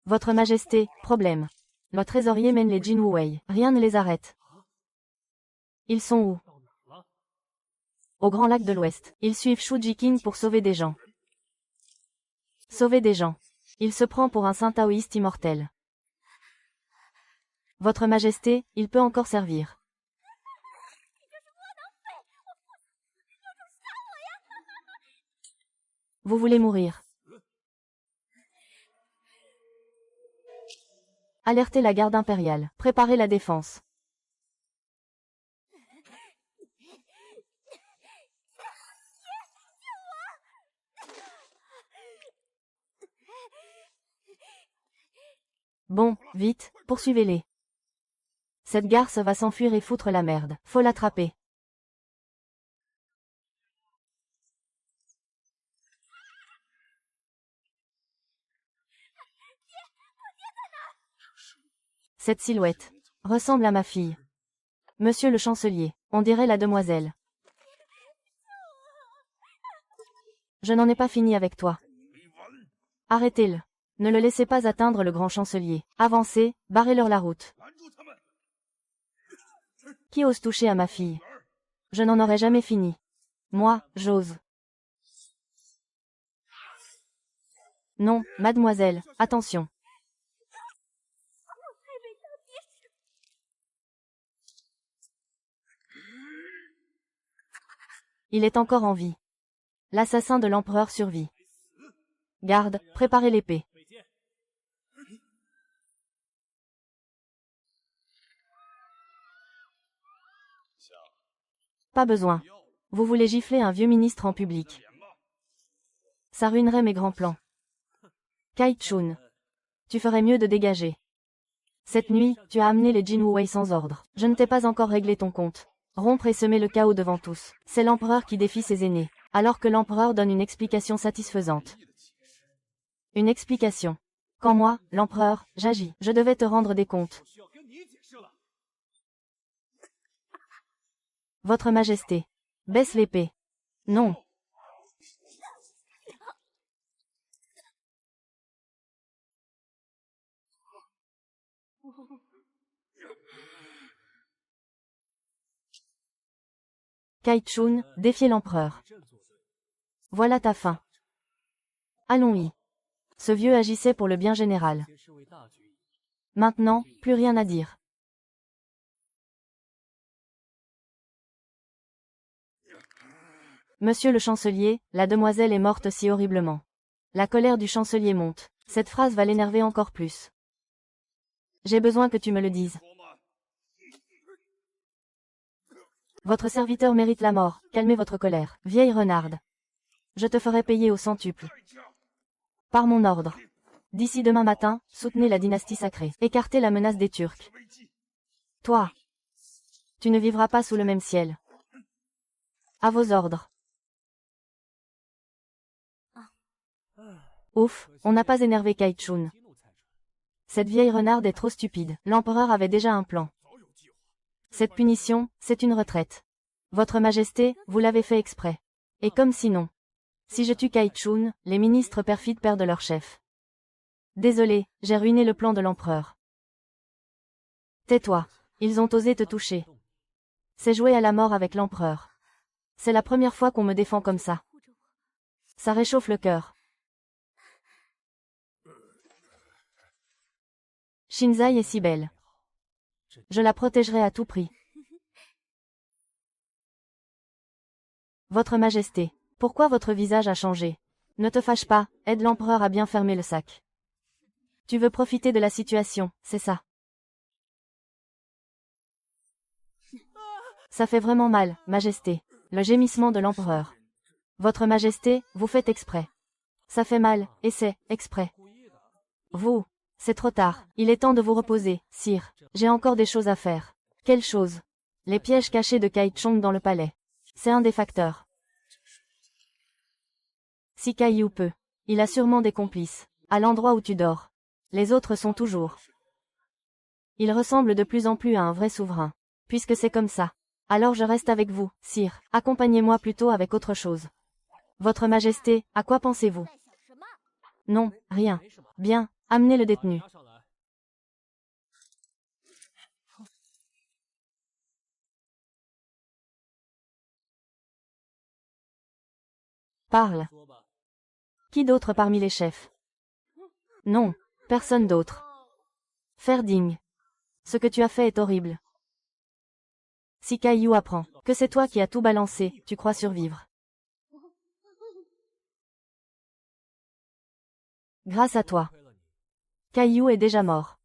Votre Majesté, problème. Le trésorier mène les Jin Wuwei. Rien ne les arrête. Ils sont où? Au Grand Lac de l'Ouest. Ils suivent Shu Jiqing pour sauver des gens. Sauver des gens. Il se prend pour un saint taoïste immortel. Votre Majesté, il peut encore servir. Vous voulez mourir. Alertez la garde impériale. Préparez la défense. Bon, vite, poursuivez-les. Cette garce va s'enfuir et foutre la merde. Faut l'attraper. Cette silhouette ressemble à ma fille. Monsieur le chancelier, on dirait la demoiselle. Je n'en ai pas fini avec toi. Arrêtez-le. Ne le laissez pas atteindre le grand chancelier. Avancez, barrez-leur la route. Qui ose toucher à ma fille? Je n'en aurai jamais fini. Moi, j'ose. Non, mademoiselle, attention. Il est encore en vie. L'assassin de l'empereur survit. Garde, préparez l'épée. Pas besoin. Vous voulez gifler un vieux ministre en public. Ça ruinerait mes grands plans. Kai-Chun. Tu ferais mieux de dégager. Cette nuit, tu as amené les Jin Wei sans ordre. Je ne t'ai pas encore réglé ton compte. Rompre et semer le chaos devant tous. C'est l'empereur qui défie ses aînés. Alors que l'empereur donne une explication satisfaisante. Une explication. Quand moi, l'empereur, j'agis. Je devais te rendre des comptes. Votre Majesté. Baisse l'épée. Non. Kai-Chun, défiez l'empereur. Voilà ta fin. Allons-y. Ce vieux agissait pour le bien général. Maintenant, plus rien à dire. Monsieur le chancelier, la demoiselle est morte si horriblement. La colère du chancelier monte. Cette phrase va l'énerver encore plus. J'ai besoin que tu me le dises. Votre serviteur mérite la mort, calmez votre colère. Vieille renarde. Je te ferai payer au centuple. Par mon ordre. D'ici demain matin, soutenez la dynastie sacrée. Écartez la menace des Turcs. Toi. Tu ne vivras pas sous le même ciel. À vos ordres. Ouf, on n'a pas énervé Kai-Chun. Cette vieille renarde est trop stupide. L'empereur avait déjà un plan. Cette punition, c'est une retraite. Votre Majesté, vous l'avez fait exprès. Et comme sinon. Si je tue Kai-Chun, les ministres perfides perdent leur chef. Désolé, j'ai ruiné le plan de l'empereur. Tais-toi. Ils ont osé te toucher. C'est jouer à la mort avec l'empereur. C'est la première fois qu'on me défend comme ça. Ça réchauffe le cœur. Shinzai est si belle. Je la protégerai à tout prix. Votre Majesté, pourquoi votre visage a changé? Ne te fâche pas, aide l'empereur à bien fermer le sac. Tu veux profiter de la situation, c'est ça. Ça fait vraiment mal, Majesté. Le gémissement de l'empereur. Votre Majesté, vous faites exprès. Ça fait mal, et c'est exprès. Vous, c'est trop tard. Il est temps de vous reposer, sire. J'ai encore des choses à faire. Quelles choses? Les pièges cachés de Kai-Chun dans le palais. C'est un des facteurs. Si Kai-Yu peut. Il a sûrement des complices. À l'endroit où tu dors. Les autres sont toujours. Il ressemble de plus en plus à un vrai souverain. Puisque c'est comme ça. Alors je reste avec vous, sire. Accompagnez-moi plutôt avec autre chose. Votre Majesté, à quoi pensez-vous? Non, rien. Bien, amenez le détenu. Parle. Qui d'autre parmi les chefs? Non, personne d'autre. Ferdinand. Ce que tu as fait est horrible. Si Kai-Yu apprend que c'est toi qui as tout balancé, tu crois survivre. Grâce à toi. Kai-Yu est déjà mort.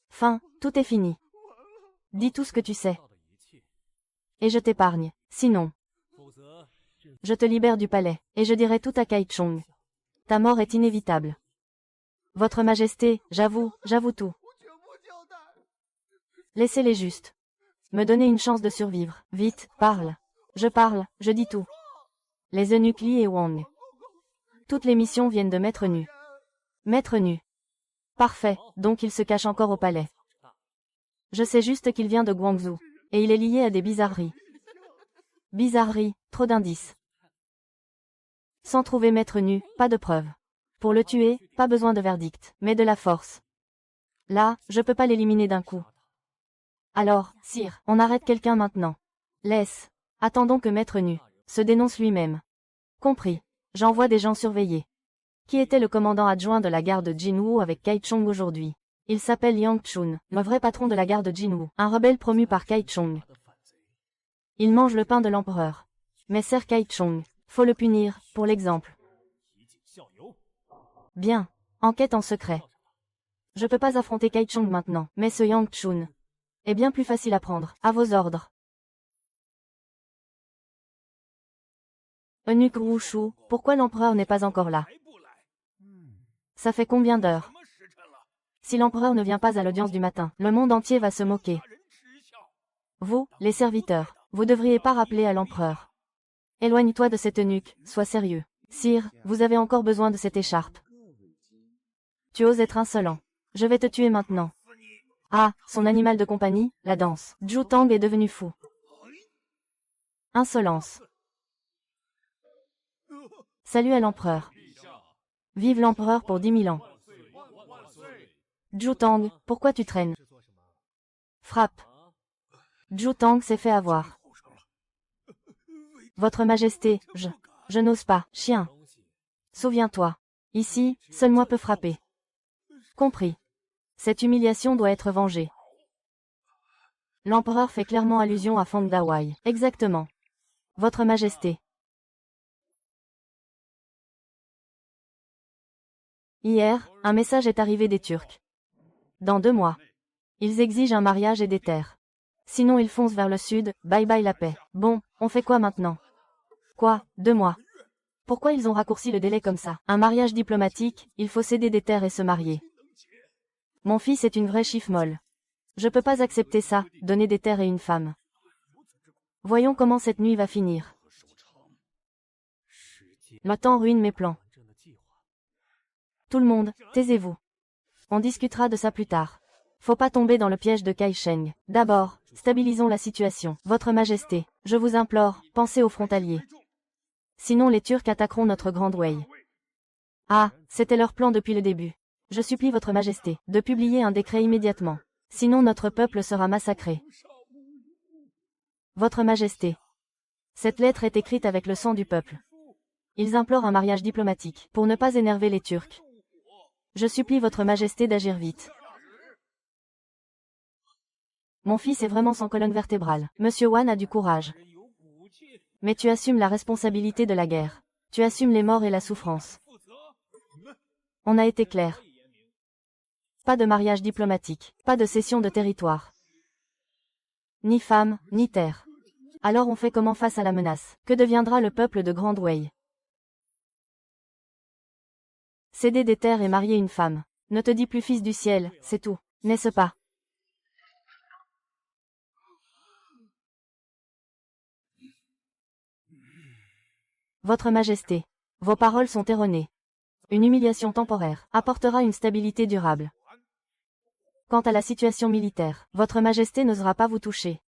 Fin, tout est fini. Dis tout ce que tu sais. Et je t'épargne. Sinon, je te libère du palais, et je dirai tout à Kai-Chun. Ta mort est inévitable. Votre Majesté, j'avoue tout. Laissez-les juste. Me donner une chance de survivre. Vite, parle. Je parle, je dis tout. Les eunuques Li et Wang. Toutes les missions viennent de Maître Nu. Maître Nu. Parfait, donc il se cache encore au palais. Je sais juste qu'il vient de Guangzhou. Et il est lié à des bizarreries. Bizarreries, trop d'indices. Sans trouver Maître Nu, pas de preuves. Pour le tuer, pas besoin de verdict, mais de la force. Là, je peux pas l'éliminer d'un coup. Alors, sire, on arrête quelqu'un maintenant. Laisse. Attendons que Maître Nu se dénonce lui-même. Compris. J'envoie des gens surveiller. Qui était le commandant adjoint de la garde Jinwu avec Kai-Chun aujourd'hui? Il s'appelle Yang Chun, le vrai patron de la garde Jinwu, un rebelle promu par Kai-Chun. Il mange le pain de l'empereur. Mais Sir Kaichong, faut le punir, pour l'exemple. Bien. Enquête en secret. Je peux pas affronter Kaichong maintenant, mais ce Yang Chun est bien plus facile à prendre. À vos ordres. Eunuque Wushu, pourquoi l'empereur n'est pas encore là? Ça fait combien d'heures? Si l'empereur ne vient pas à l'audience du matin, le monde entier va se moquer. Vous, les serviteurs, vous devriez pas rappeler à l'empereur. Éloigne-toi de cet eunuque, sois sérieux. Sire, vous avez encore besoin de cette écharpe. Tu oses être insolent. Je vais te tuer maintenant. Ah, son animal de compagnie, la danse. Zhu Tang est devenu fou. Insolence. Salut à l'empereur. Vive l'empereur pour 10 000 ans. Zhu Tang, pourquoi tu traînes? Frappe. Zhu Tang s'est fait avoir. Votre Majesté, je n'ose pas, chien. Souviens-toi. Ici, seul moi peut frapper. Compris. Cette humiliation doit être vengée. L'empereur fait clairement allusion à Feng Dawai. Exactement. Votre Majesté. Hier, un message est arrivé des Turcs. Dans 2 mois. Ils exigent un mariage et des terres. Sinon ils foncent vers le sud, bye bye la paix. Bon, on fait quoi maintenant? Quoi, 2 mois? Pourquoi ils ont raccourci le délai comme ça? Un mariage diplomatique, il faut céder des terres et se marier. Mon fils est une vraie chiffre molle. Je peux pas accepter ça, donner des terres et une femme. Voyons comment cette nuit va finir. Le temps ruine mes plans. Tout le monde, taisez-vous. On discutera de ça plus tard. Faut pas tomber dans le piège de Kai Sheng. D'abord, stabilisons la situation. Votre Majesté, je vous implore, pensez aux frontaliers. Sinon les Turcs attaqueront notre grande Wei. Ah, c'était leur plan depuis le début. Je supplie votre Majesté de publier un décret immédiatement. Sinon notre peuple sera massacré. Votre Majesté. Cette lettre est écrite avec le sang du peuple. Ils implorent un mariage diplomatique, pour ne pas énerver les Turcs. Je supplie votre Majesté d'agir vite. Mon fils est vraiment sans colonne vertébrale. Monsieur Wan a du courage. Mais tu assumes la responsabilité de la guerre. Tu assumes les morts et la souffrance. On a été clair. Pas de mariage diplomatique, pas de cession de territoire. Ni femme, ni terre. Alors on fait comment face à la menace? Que deviendra le peuple de Grande Wei? Céder des terres et marier une femme. Ne te dis plus fils du ciel, c'est tout, n'est-ce pas? Votre Majesté. Vos paroles sont erronées. Une humiliation temporaire apportera une stabilité durable. Quant à la situation militaire, votre Majesté n'osera pas vous toucher.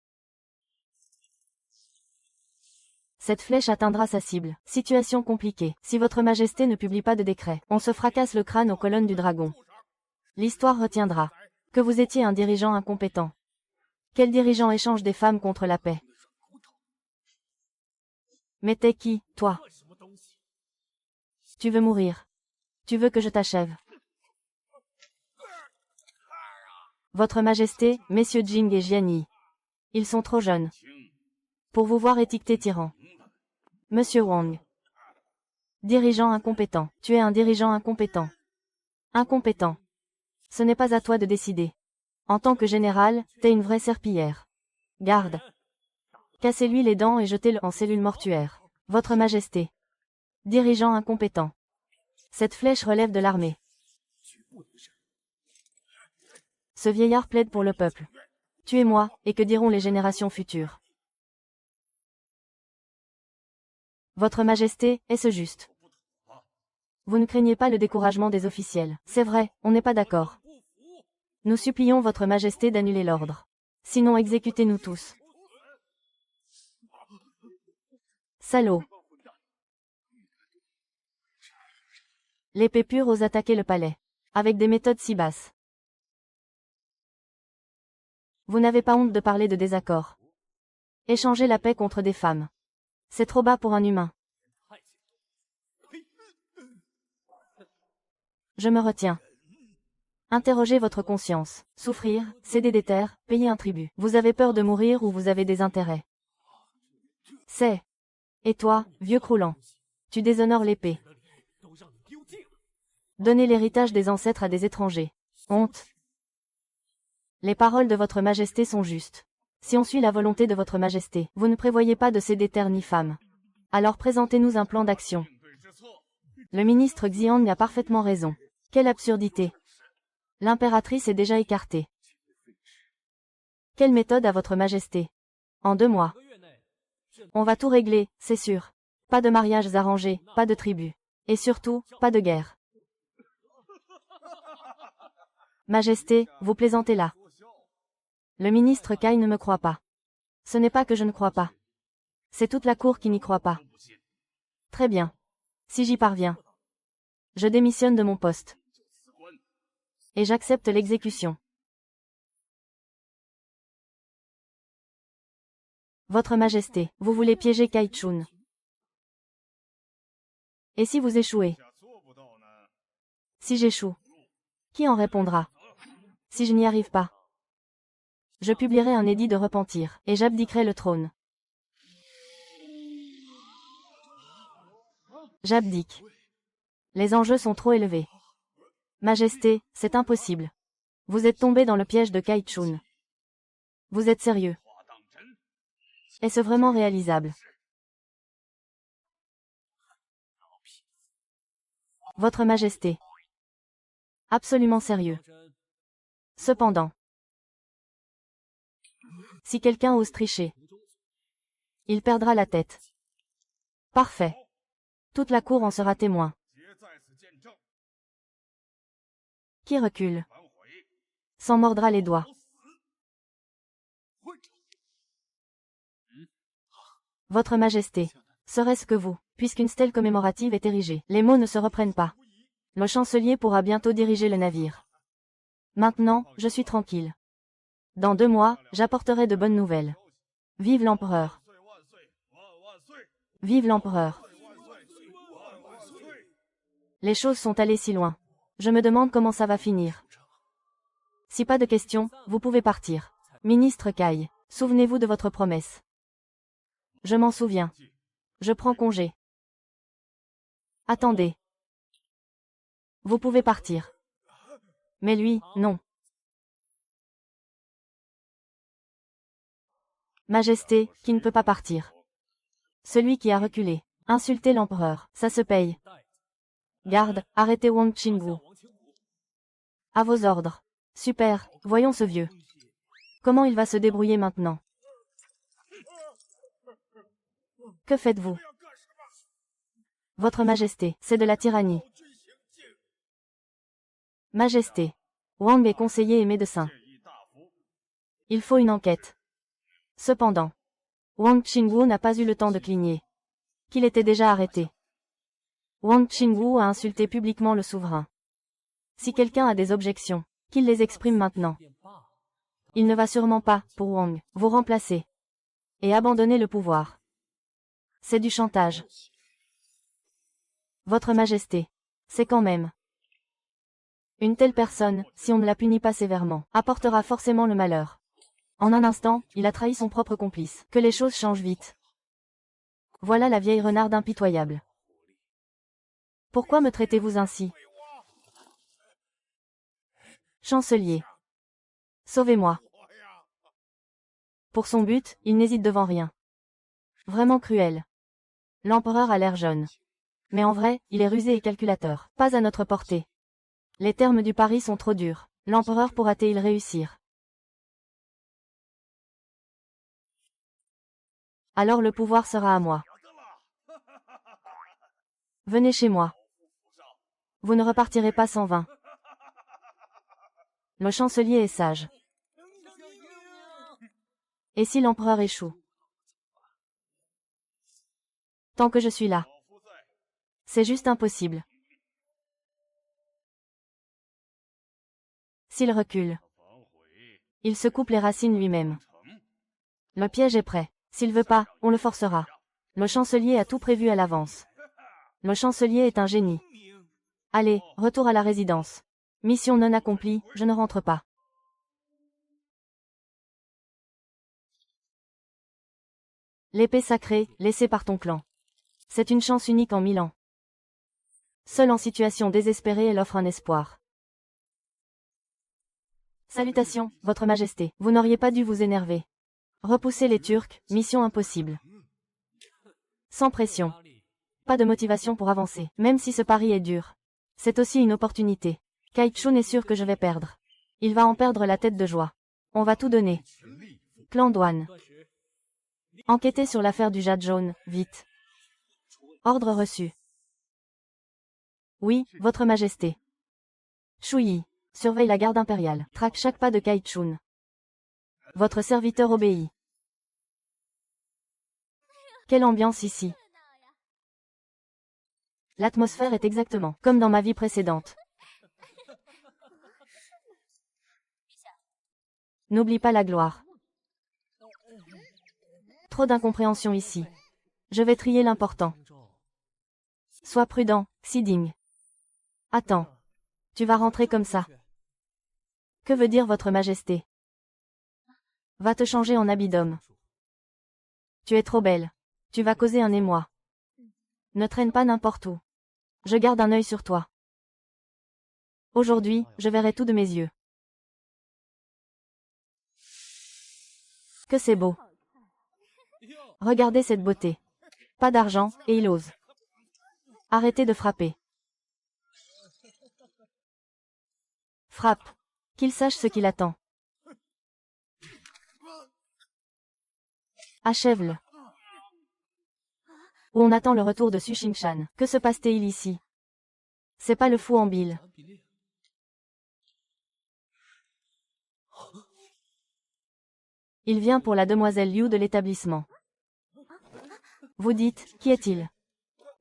Cette flèche atteindra sa cible. Situation compliquée. Si votre Majesté ne publie pas de décret, on se fracasse le crâne aux colonnes du dragon. L'histoire retiendra que vous étiez un dirigeant incompétent. Quel dirigeant échange des femmes contre la paix? Mais t'es qui, toi? Tu veux mourir. Tu veux que je t'achève. Votre Majesté, messieurs Jing et Jiani. Ils sont trop jeunes pour vous voir étiqueté tyran. Monsieur Wang. Dirigeant incompétent. Tu es un dirigeant incompétent. Incompétent. Ce n'est pas à toi de décider. En tant que général, t'es une vraie serpillière. Garde. Cassez-lui les dents et jetez-le en cellule mortuaire. Votre Majesté. Dirigeant incompétent. Cette flèche relève de l'armée. Ce vieillard plaide pour le peuple. Tuez-moi, et que diront les générations futures? Votre Majesté, est-ce juste? Vous ne craignez pas le découragement des officiels. C'est vrai, on n'est pas d'accord. Nous supplions votre Majesté d'annuler l'ordre. Sinon exécutez-nous tous. Salaud. L'épée pure ose attaquer le palais. Avec des méthodes si basses. Vous n'avez pas honte de parler de désaccord. Échanger la paix contre des femmes. C'est trop bas pour un humain. Je me retiens. Interrogez votre conscience. Souffrir, céder des terres, payer un tribut. Vous avez peur de mourir ou vous avez des intérêts? C'est. Et toi, vieux croulant. Tu déshonores l'épée. Donner l'héritage des ancêtres à des étrangers. Honte. Les paroles de votre majesté sont justes. Si on suit la volonté de votre majesté, vous ne prévoyez pas de céder terre ni femme. Alors présentez-nous un plan d'action. Le ministre Xiang a parfaitement raison. Quelle absurdité. L'impératrice est déjà écartée. Quelle méthode à votre majesté? En 2 mois. On va tout régler, c'est sûr. Pas de mariages arrangés, pas de tribus. Et surtout, pas de guerre. Majesté, vous plaisantez là. Le ministre Kai ne me croit pas. Ce n'est pas que je ne crois pas. C'est toute la cour qui n'y croit pas. Très bien. Si j'y parviens. Je démissionne de mon poste. Et j'accepte l'exécution. Votre Majesté, vous voulez piéger Kai Chun. Et si vous échouez? Si j'échoue, qui en répondra? Si je n'y arrive pas, je publierai un édit de repentir, et j'abdiquerai le trône. J'abdique. Les enjeux sont trop élevés. Majesté, c'est impossible. Vous êtes tombé dans le piège de Kai Chun. Vous êtes sérieux? Est-ce vraiment réalisable? Votre Majesté. Absolument sérieux. Cependant, si quelqu'un ose tricher, il perdra la tête. Parfait. Toute la cour en sera témoin. Qui recule s'en mordra les doigts. Votre Majesté, serait-ce que vous, puisqu'une stèle commémorative est érigée, les mots ne se reprennent pas. Le chancelier pourra bientôt diriger le navire. Maintenant, je suis tranquille. Dans 2 mois, j'apporterai de bonnes nouvelles. Vive l'empereur. Vive l'empereur. Les choses sont allées si loin. Je me demande comment ça va finir. Si pas de questions, vous pouvez partir. Ministre Kai, souvenez-vous de votre promesse. Je m'en souviens. Je prends congé. Attendez. Vous pouvez partir. Mais lui, non. Majesté, qui ne peut pas partir. Celui qui a reculé. Insulter l'empereur, ça se paye. Garde, arrêtez Wang Qingwu. À vos ordres. Super, voyons ce vieux. Comment il va se débrouiller maintenant? Que faites-vous? Votre Majesté, c'est de la tyrannie. Majesté. Wang est conseiller et médecin. Il faut une enquête. Cependant, Wang Qingwu n'a pas eu le temps de cligner. Qu'il était déjà arrêté. Wang Qingwu a insulté publiquement le souverain. Si quelqu'un a des objections, qu'il les exprime maintenant. Il ne va sûrement pas, pour Wang, vous remplacer. Et abandonner le pouvoir. C'est du chantage. Votre Majesté, c'est quand même. Une telle personne, si on ne la punit pas sévèrement, apportera forcément le malheur. En un instant, il a trahi son propre complice. Que les choses changent vite. Voilà la vieille renarde impitoyable. Pourquoi me traitez-vous ainsi? Chancelier. Sauvez-moi. Pour son but, il n'hésite devant rien. Vraiment cruel. L'empereur a l'air jeune. Mais en vrai, il est rusé et calculateur. Pas à notre portée. Les termes du pari sont trop durs. L'empereur pourra-t-il réussir? Alors le pouvoir sera à moi. Venez chez moi. Vous ne repartirez pas sans vin. Le chancelier est sage. Et si l'empereur échoue? Tant que je suis là. C'est juste impossible. S'il recule, il se coupe les racines lui-même. Le piège est prêt. S'il veut pas, on le forcera. Le chancelier a tout prévu à l'avance. Le chancelier est un génie. Allez, retour à la résidence. Mission non accomplie, je ne rentre pas. L'épée sacrée, laissée par ton clan. C'est une chance unique en 1000 ans. Seule en situation désespérée, elle offre un espoir. Salutations, Votre Majesté. Vous n'auriez pas dû vous énerver. Repousser les Turcs, mission impossible. Sans pression. Pas de motivation pour avancer, même si ce pari est dur. C'est aussi une opportunité. Kaichun est sûr que je vais perdre. Il va en perdre la tête de joie. On va tout donner. Clan douane. Enquêtez sur l'affaire du jade jaune, vite. Ordre reçu. Oui, Votre Majesté. Shuyi, surveille la garde impériale. Traque chaque pas de Kaichun. Votre serviteur obéit. Quelle ambiance ici. L'atmosphère est exactement comme dans ma vie précédente. N'oublie pas la gloire. Trop d'incompréhension ici. Je vais trier l'important. Sois prudent, Xiding. Attends. Tu vas rentrer comme ça. Que veut dire Votre Majesté? Va te changer en habit d'homme. Tu es trop belle. Tu vas causer un émoi. Ne traîne pas n'importe où. Je garde un œil sur toi. Aujourd'hui, je verrai tout de mes yeux. Que c'est beau. Regardez cette beauté. Pas d'argent, et il ose. Arrêtez de frapper. Frappe. Qu'il sache ce qu'il attend. Achève-le. Où on attend le retour de Su Xingshan. Que se passe-t-il ici? C'est pas le fou en bile. Il vient pour la demoiselle Liu de l'établissement. Vous dites, qui est-il?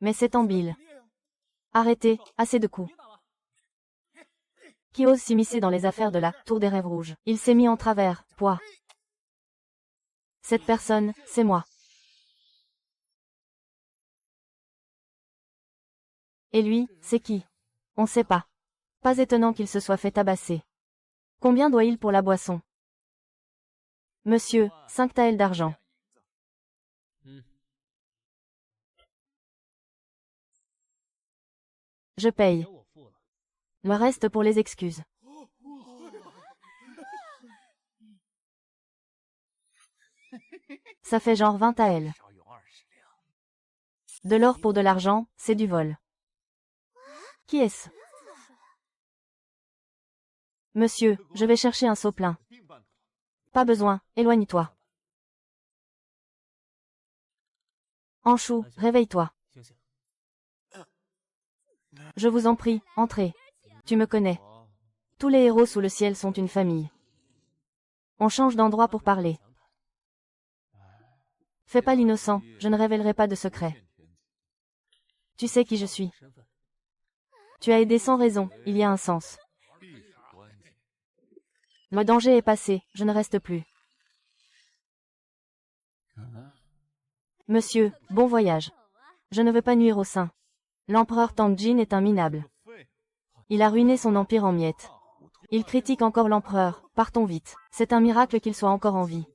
Mais c'est en bile. Arrêtez, assez de coups. Qui ose s'immiscer dans les affaires de la Tour des Rêves Rouges? Il s'est mis en travers, poids. Cette personne, c'est moi. Et lui, c'est qui? On sait pas. Pas étonnant qu'il se soit fait tabasser. Combien doit-il pour la boisson? Monsieur, 5 taels d'argent. Je paye. Le reste pour les excuses. Ça fait genre 20 taels. De l'or pour de l'argent, c'est du vol. Qui est-ce? Monsieur, je vais chercher un seau plein. Pas besoin, éloigne-toi. Anchou, réveille-toi. Je vous en prie, entrez. Tu me connais. Tous les héros sous le ciel sont une famille. On change d'endroit pour parler. Fais pas l'innocent, je ne révélerai pas de secret. Tu sais qui je suis. Tu as aidé sans raison, il y a un sens. Le danger est passé, je ne reste plus. Monsieur, bon voyage. Je ne veux pas nuire au saint. L'empereur Tangjin est un minable. Il a ruiné son empire en miettes. Il critique encore l'empereur, partons vite. C'est un miracle qu'il soit encore en vie.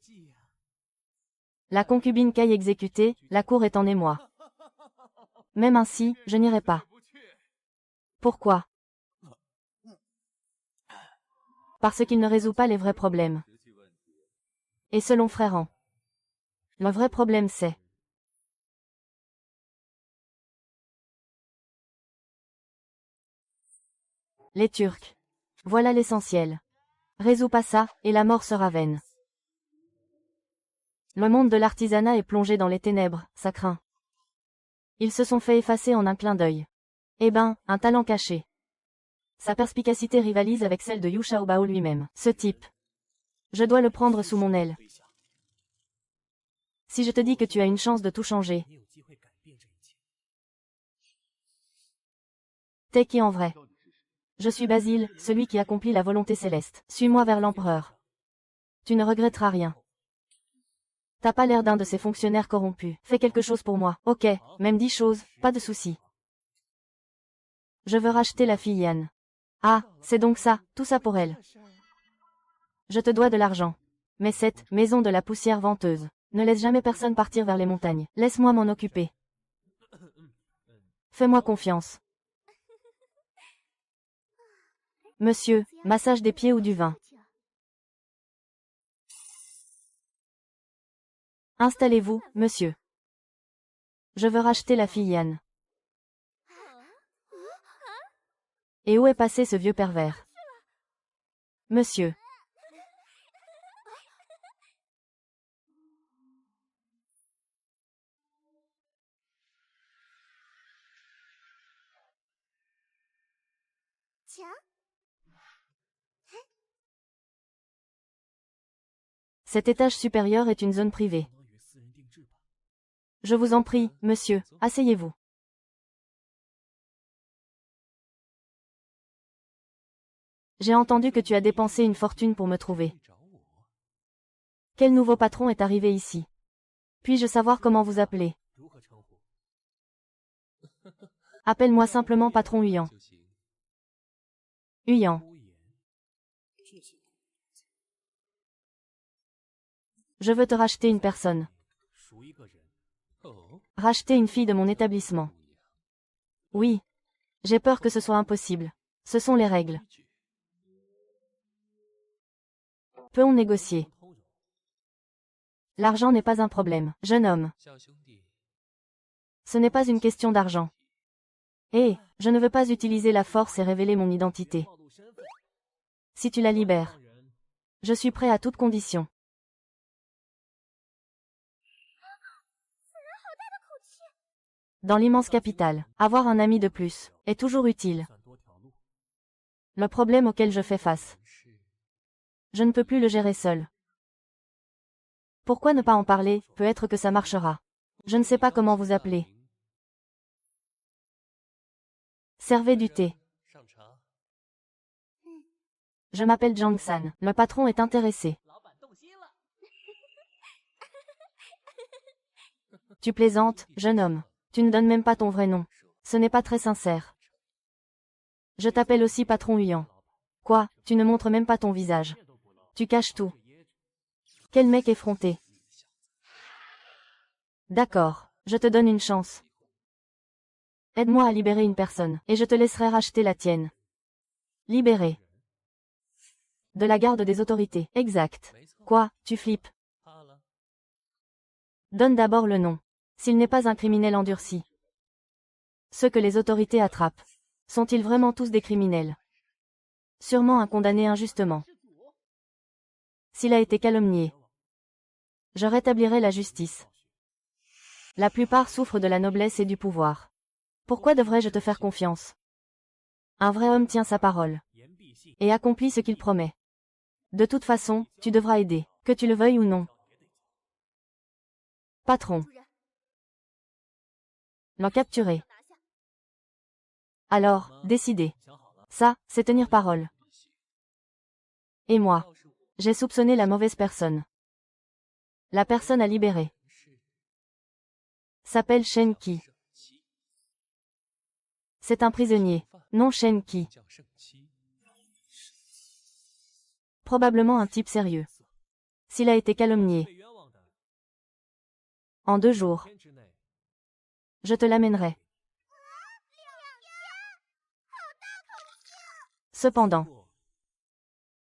La concubine Kai exécutée, la cour est en émoi. Même ainsi, je n'irai pas. Pourquoi? Parce qu'il ne résout pas les vrais problèmes. Et selon Fréran, le vrai problème c'est... Les Turcs. Voilà l'essentiel. Résous pas ça, et la mort sera vaine. Le monde de l'artisanat est plongé dans les ténèbres, ça craint. Ils se sont fait effacer en un clin d'œil. Eh ben, un talent caché. Sa perspicacité rivalise avec celle de Yu Shaobao lui-même. Ce type. Je dois le prendre sous mon aile. Si je te dis que tu as une chance de tout changer. T'es qui en vrai? Je suis Basile, celui qui accomplit la volonté céleste. Suis-moi vers l'empereur. Tu ne regretteras rien. T'as pas l'air d'un de ces fonctionnaires corrompus. Fais quelque chose pour moi. Ok, même 10 choses, pas de souci. Je veux racheter la fille Yann. Ah, c'est donc ça, tout ça pour elle. Je te dois de l'argent. Mais cette maison de la poussière venteuse. Ne laisse jamais personne partir vers les montagnes. Laisse-moi m'en occuper. Fais-moi confiance. Monsieur, massage des pieds ou du vin. Installez-vous, monsieur. Je veux racheter la fille Yann. Et où est passé ce vieux pervers? Monsieur. Cet étage supérieur est une zone privée. Je vous en prie, monsieur, asseyez-vous. J'ai entendu que tu as dépensé une fortune pour me trouver. Quel nouveau patron est arrivé ici? Puis-je savoir comment vous appelez? Appelle-moi simplement patron Huyan. Huyan. Je veux te racheter une personne. Racheter une fille de mon établissement. Oui. J'ai peur que ce soit impossible. Ce sont les règles. Peut-on négocier? L'argent n'est pas un problème, jeune homme. Ce n'est pas une question d'argent. Eh, je ne veux pas utiliser la force et révéler mon identité. Si tu la libères, je suis prêt à toute condition. Dans l'immense capitale, avoir un ami de plus est toujours utile. Le problème auquel je fais face, je ne peux plus le gérer seul. Pourquoi ne pas en parler? Peut-être que ça marchera. Je ne sais pas comment vous appeler. Servez du thé. Je m'appelle Jang San. Le patron est intéressé. Tu plaisantes, jeune homme. Tu ne donnes même pas ton vrai nom. Ce n'est pas très sincère. Je t'appelle aussi patron Huyan. Quoi, tu ne montres même pas ton visage. Tu caches tout. Quel mec effronté. D'accord, je te donne une chance. Aide-moi à libérer une personne, et je te laisserai racheter la tienne. Libérer. De la garde des autorités. Exact. Quoi, tu flippes? Donne d'abord le nom. S'il n'est pas un criminel endurci. Ceux que les autorités attrapent. Sont-ils vraiment tous des criminels? Sûrement un condamné injustement. S'il a été calomnié, je rétablirai la justice. La plupart souffrent de la noblesse et du pouvoir. Pourquoi devrais-je te faire confiance? Un vrai homme tient sa parole. Et accomplit ce qu'il promet. De toute façon, tu devras aider, que tu le veuilles ou non. Patron. L'en capturer. Alors, décidez. Ça, c'est tenir parole. Et moi, j'ai soupçonné la mauvaise personne. La personne à libérer s'appelle Shen Qi. C'est un prisonnier, non Shen Qi. Probablement un type sérieux. S'il a été calomnié. En 2 jours. Je te l'amènerai. Cependant,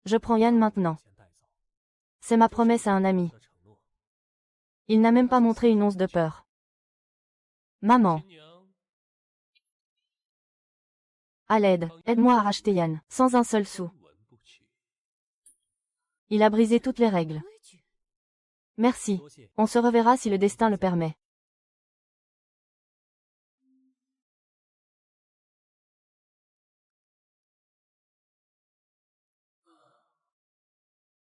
je prends Yann maintenant. C'est ma promesse à un ami. Il n'a même pas montré une once de peur. Maman. À l'aide, aide-moi à racheter Yann, sans un seul sou. Il a brisé toutes les règles. Merci. On se reverra si le destin le permet.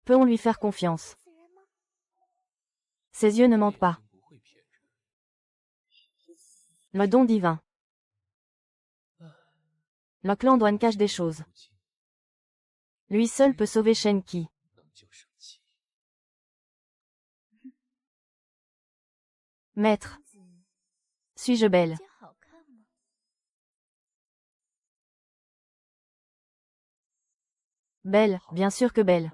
Peut-on lui faire confiance? Ses yeux ne mentent pas. Le don divin. Le clan Douane cache des choses. Lui seul peut sauver Shen Qi. Maître. Suis-je belle? Belle, bien sûr que belle.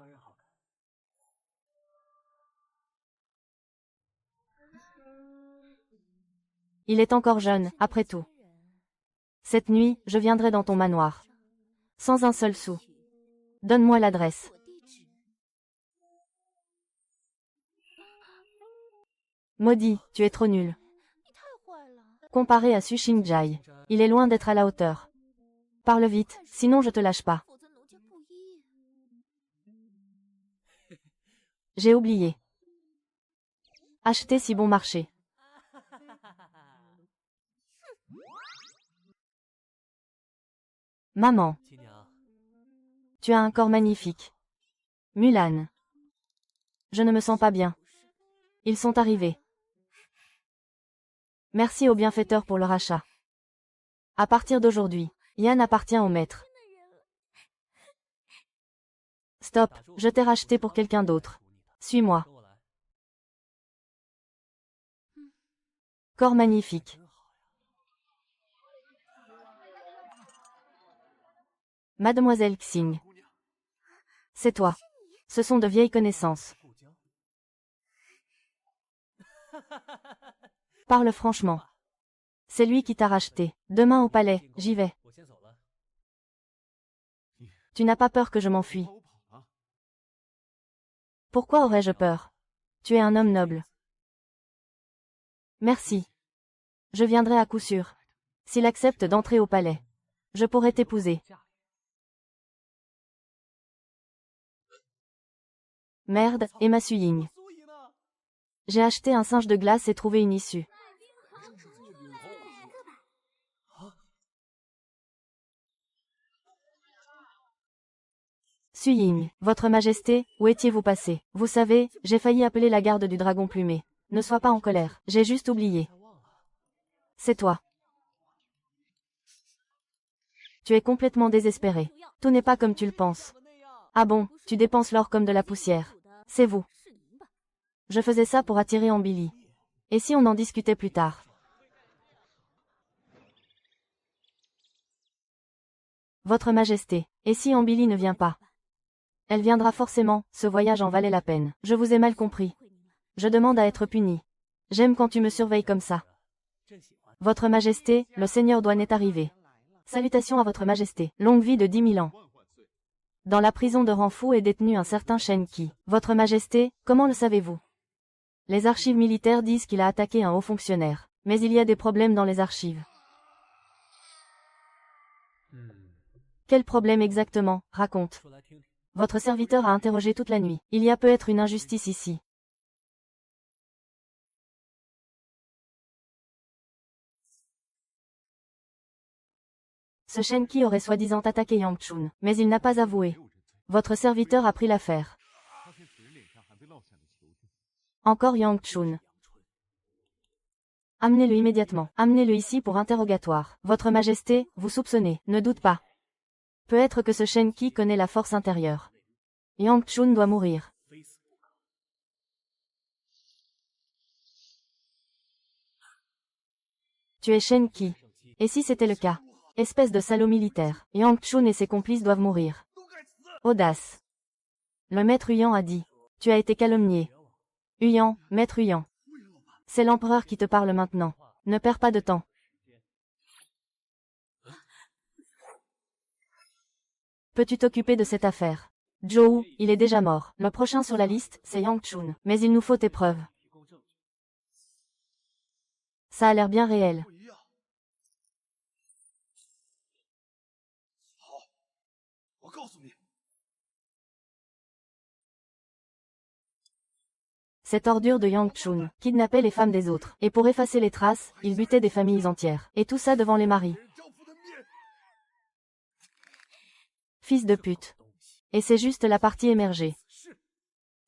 Il est encore jeune, après tout. Cette nuit, je viendrai dans ton manoir. Sans un seul sou. Donne-moi l'adresse. Maudit, tu es trop nul. Comparé à Su Xingjai, il est loin d'être à la hauteur. Parle vite, sinon je te lâche pas. J'ai oublié. Acheter si bon marché. Maman. Tu as un corps magnifique. Mulan. Je ne me sens pas bien. Ils sont arrivés. Merci au bienfaiteur pour le rachat. À partir d'aujourd'hui, Yan appartient au maître. Stop, je t'ai racheté pour quelqu'un d'autre. Suis-moi. Corps magnifique. Mademoiselle Xing. C'est toi. Ce sont de vieilles connaissances. Parle franchement. C'est lui qui t'a racheté. Demain au palais, j'y vais. Tu n'as pas peur que je m'enfuis? Pourquoi aurais-je peur? Tu es un homme noble. Merci. Je viendrai à coup sûr. S'il accepte d'entrer au palais, je pourrai t'épouser. Merde, et ma Suying. J'ai acheté un singe de glace et trouvé une issue. Suying, votre majesté, où étiez-vous passé? Vous savez, j'ai failli appeler la garde du dragon plumé. Ne sois pas en colère, j'ai juste oublié. C'est toi. Tu es complètement désespéré. Tout n'est pas comme tu le penses. Ah bon, tu dépenses l'or comme de la poussière. C'est vous. Je faisais ça pour attirer Ambilly. Et si on en discutait plus tard? Votre majesté, et si Ambilly ne vient pas? Elle viendra forcément, ce voyage en valait la peine. Je vous ai mal compris. Je demande à être puni. J'aime quand tu me surveilles comme ça. Votre majesté, le seigneur Douane est arrivé. Salutations à votre majesté. Longue vie de 10 000 ans. Dans la prison de Ranfu est détenu un certain Shen Qi. Votre majesté, comment le savez-vous? Les archives militaires disent qu'il a attaqué un haut fonctionnaire. Mais il y a des problèmes dans les archives. Quel problème exactement? Raconte. Votre serviteur a interrogé toute la nuit. Il y a peut-être une injustice ici. Ce Shen Qi aurait soi-disant attaqué Yang Chun, mais il n'a pas avoué. Votre serviteur a pris l'affaire. Encore Yang Chun. Amenez-le immédiatement. Amenez-le ici pour interrogatoire. Votre majesté, vous soupçonnez, ne doute pas. Peut-être que ce Shen Qi connaît la force intérieure. Yang Chun doit mourir. Tu es Shen Qi. Et si c'était le cas? Espèce de salaud militaire. Yang Chun et ses complices doivent mourir. Audace. Le maître Huyan a dit. Tu as été calomnié. Huyan, maître Huyan. C'est l'empereur qui te parle maintenant. Ne perds pas de temps. Peux-tu t'occuper de cette affaire? Zhou, il est déjà mort. Le prochain sur la liste, c'est Yang Chun. Mais il nous faut tes preuves. Ça a l'air bien réel. Cette ordure de Yang Chun kidnappait les femmes des autres. Et pour effacer les traces, il butait des familles entières. Et tout ça devant les maris. Fils de pute. Et c'est juste la partie émergée.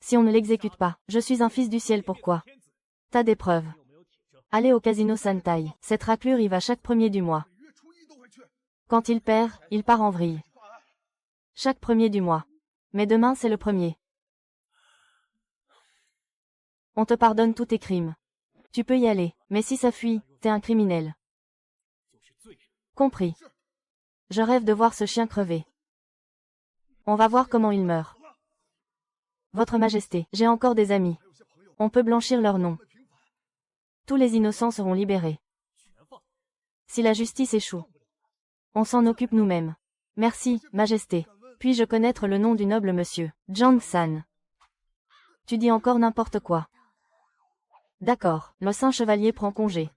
Si on ne l'exécute pas, je suis un fils du ciel, pourquoi? T'as des preuves. Allez au casino Santai. Cette raclure y va chaque premier du mois. Quand il perd, il part en vrille. Chaque premier du mois. Mais demain c'est le premier. On te pardonne tous tes crimes. Tu peux y aller, mais si ça fuit, t'es un criminel. Compris. Je rêve de voir ce chien crever. On va voir comment il meurt. Votre Majesté, j'ai encore des amis. On peut blanchir leur nom. Tous les innocents seront libérés. Si la justice échoue, on s'en occupe nous-mêmes. Merci, Majesté. Puis-je connaître le nom du noble monsieur, Jiang San? Tu dis encore n'importe quoi. D'accord, le saint chevalier prend congé.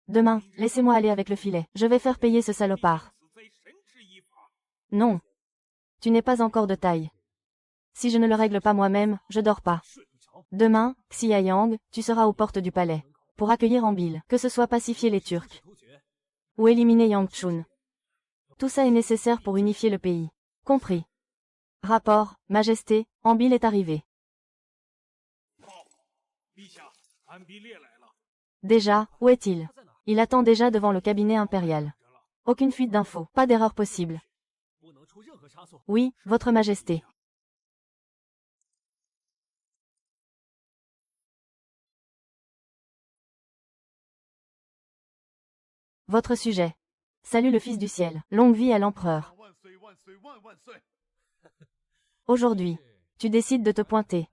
Demain, laissez-moi aller avec le filet. Je vais faire payer ce salopard. Non. Tu n'es pas encore de taille. Si je ne le règle pas moi-même, je dors pas. Demain, Xia Yang, tu seras aux portes du palais. Pour accueillir Ambil, que ce soit pacifier les Turcs. Ou éliminer Yang Chun. Tout ça est nécessaire pour unifier le pays. Compris. Rapport, Majesté, Ambil est arrivé. Déjà, où est-il? Il attend déjà devant le cabinet impérial. Aucune fuite d'infos, pas d'erreur possible. Oui, Votre Majesté. Votre sujet. Salut le Fils du ciel, longue vie à l'empereur. Aujourd'hui, tu décides de te pointer.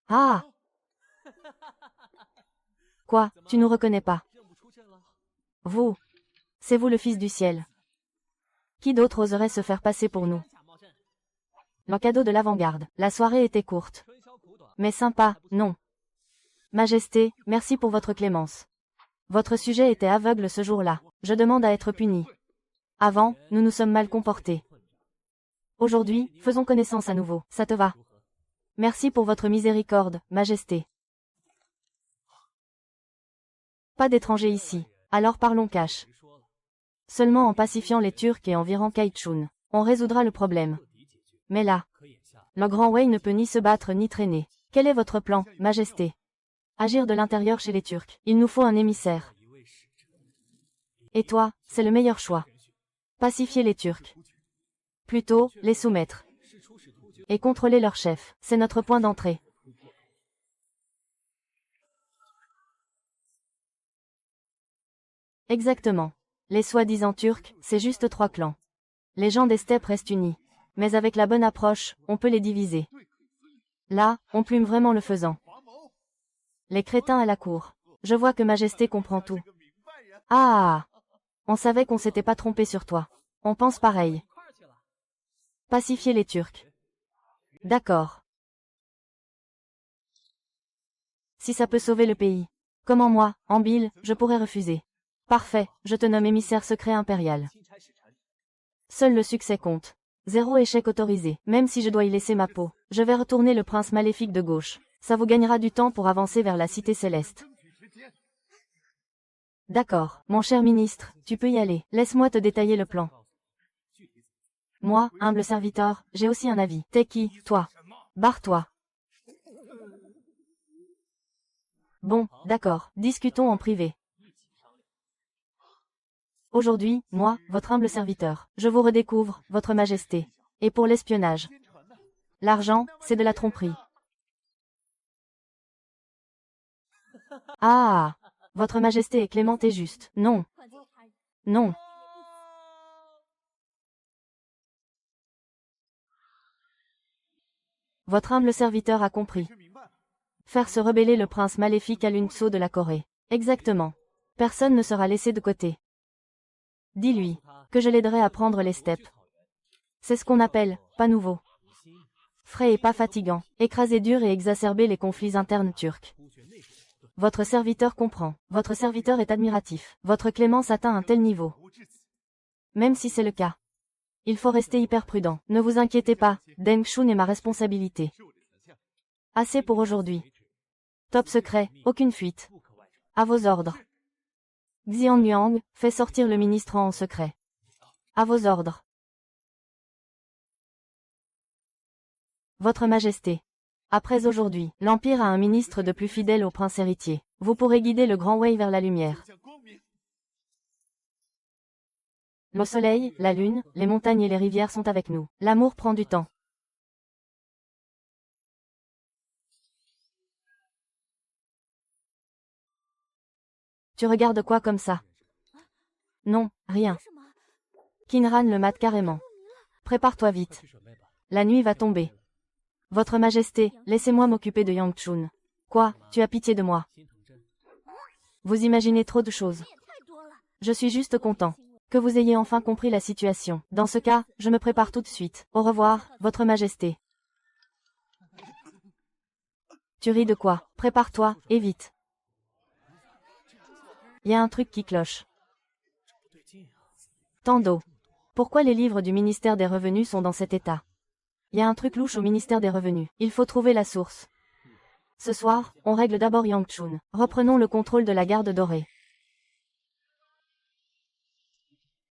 Ah! Quoi, tu nous reconnais pas? Vous. C'est vous le Fils du ciel. Qui d'autre oserait se faire passer pour nous? Le cadeau de l'avant-garde. La soirée était courte. Mais sympa, non. Majesté, merci pour votre clémence. Votre sujet était aveugle ce jour-là. Je demande à être puni. Avant, nous nous sommes mal comportés. Aujourd'hui, faisons connaissance à nouveau. Ça te va? Merci pour votre miséricorde, Majesté. Pas d'étrangers ici. Alors parlons cash. Seulement en pacifiant les Turcs et en virant Kaichun, on résoudra le problème. Mais là, le grand Wei ne peut ni se battre ni traîner. Quel est votre plan, Majesté? Agir de l'intérieur chez les Turcs. Il nous faut un émissaire. Et toi, c'est le meilleur choix. Pacifier les Turcs. Plutôt, les soumettre. Et contrôler leur chef. C'est notre point d'entrée. Exactement. Les soi-disant Turcs, c'est juste 3 clans. Les gens des steppes restent unis. Mais avec la bonne approche, on peut les diviser. Là, on plume vraiment le faisant. Les crétins à la cour. Je vois que Majesté comprend tout. Ah! On savait qu'on s'était pas trompé sur toi. On pense pareil. Pacifier les Turcs. D'accord. Si ça peut sauver le pays. Comment moi, Ambil, je pourrais refuser. Parfait, je te nomme émissaire secret impérial. Seul le succès compte. 0 échec autorisé, même si je dois y laisser ma peau. Je vais retourner le prince maléfique de gauche. Ça vous gagnera du temps pour avancer vers la cité céleste. D'accord, mon cher ministre, tu peux y aller. Laisse-moi te détailler le plan. Moi, humble serviteur, j'ai aussi un avis. T'es qui, toi? Barre-toi. Bon, d'accord, discutons en privé. Aujourd'hui, moi, votre humble serviteur, je vous redécouvre, votre majesté. Et pour l'espionnage. L'argent, c'est de la tromperie. Ah! Votre majesté est clémente et juste. Non. Non. Votre humble serviteur a compris. Faire se rebeller le prince maléfique à l'Unxo de la Corée. Exactement. Personne ne sera laissé de côté. Dis-lui que je l'aiderai à prendre les steppes. C'est ce qu'on appelle, pas nouveau. Frais et pas fatigant, écraser dur et exacerber les conflits internes turcs. Votre serviteur comprend, votre serviteur est admiratif, votre clémence atteint un tel niveau. Même si c'est le cas. Il faut rester hyper prudent, ne vous inquiétez pas, Deng Shun est ma responsabilité. Assez pour aujourd'hui. Top secret, aucune fuite. À vos ordres. Xian Yuang, fait sortir le ministre en secret. À vos ordres. Votre Majesté. Après aujourd'hui, l'Empire a un ministre de plus fidèle au prince héritier. Vous pourrez guider le grand Wei vers la lumière. Le soleil, la lune, les montagnes et les rivières sont avec nous. L'amour prend du temps. Tu regardes quoi comme ça? Non, rien. Kinran le mate carrément. Prépare-toi vite. La nuit va tomber. Votre Majesté, laissez-moi m'occuper de Yang Chun. Quoi, tu as pitié de moi? Vous imaginez trop de choses. Je suis juste content que vous ayez enfin compris la situation. Dans ce cas, je me prépare tout de suite. Au revoir, Votre Majesté. Tu ris de quoi? Prépare-toi, et vite. Y a un truc qui cloche. Tant d'eau. Pourquoi les livres du ministère des Revenus sont dans cet état? Y a un truc louche au ministère des Revenus. Il faut trouver la source. Ce soir, on règle d'abord Yang Chun. Reprenons le contrôle de la garde dorée.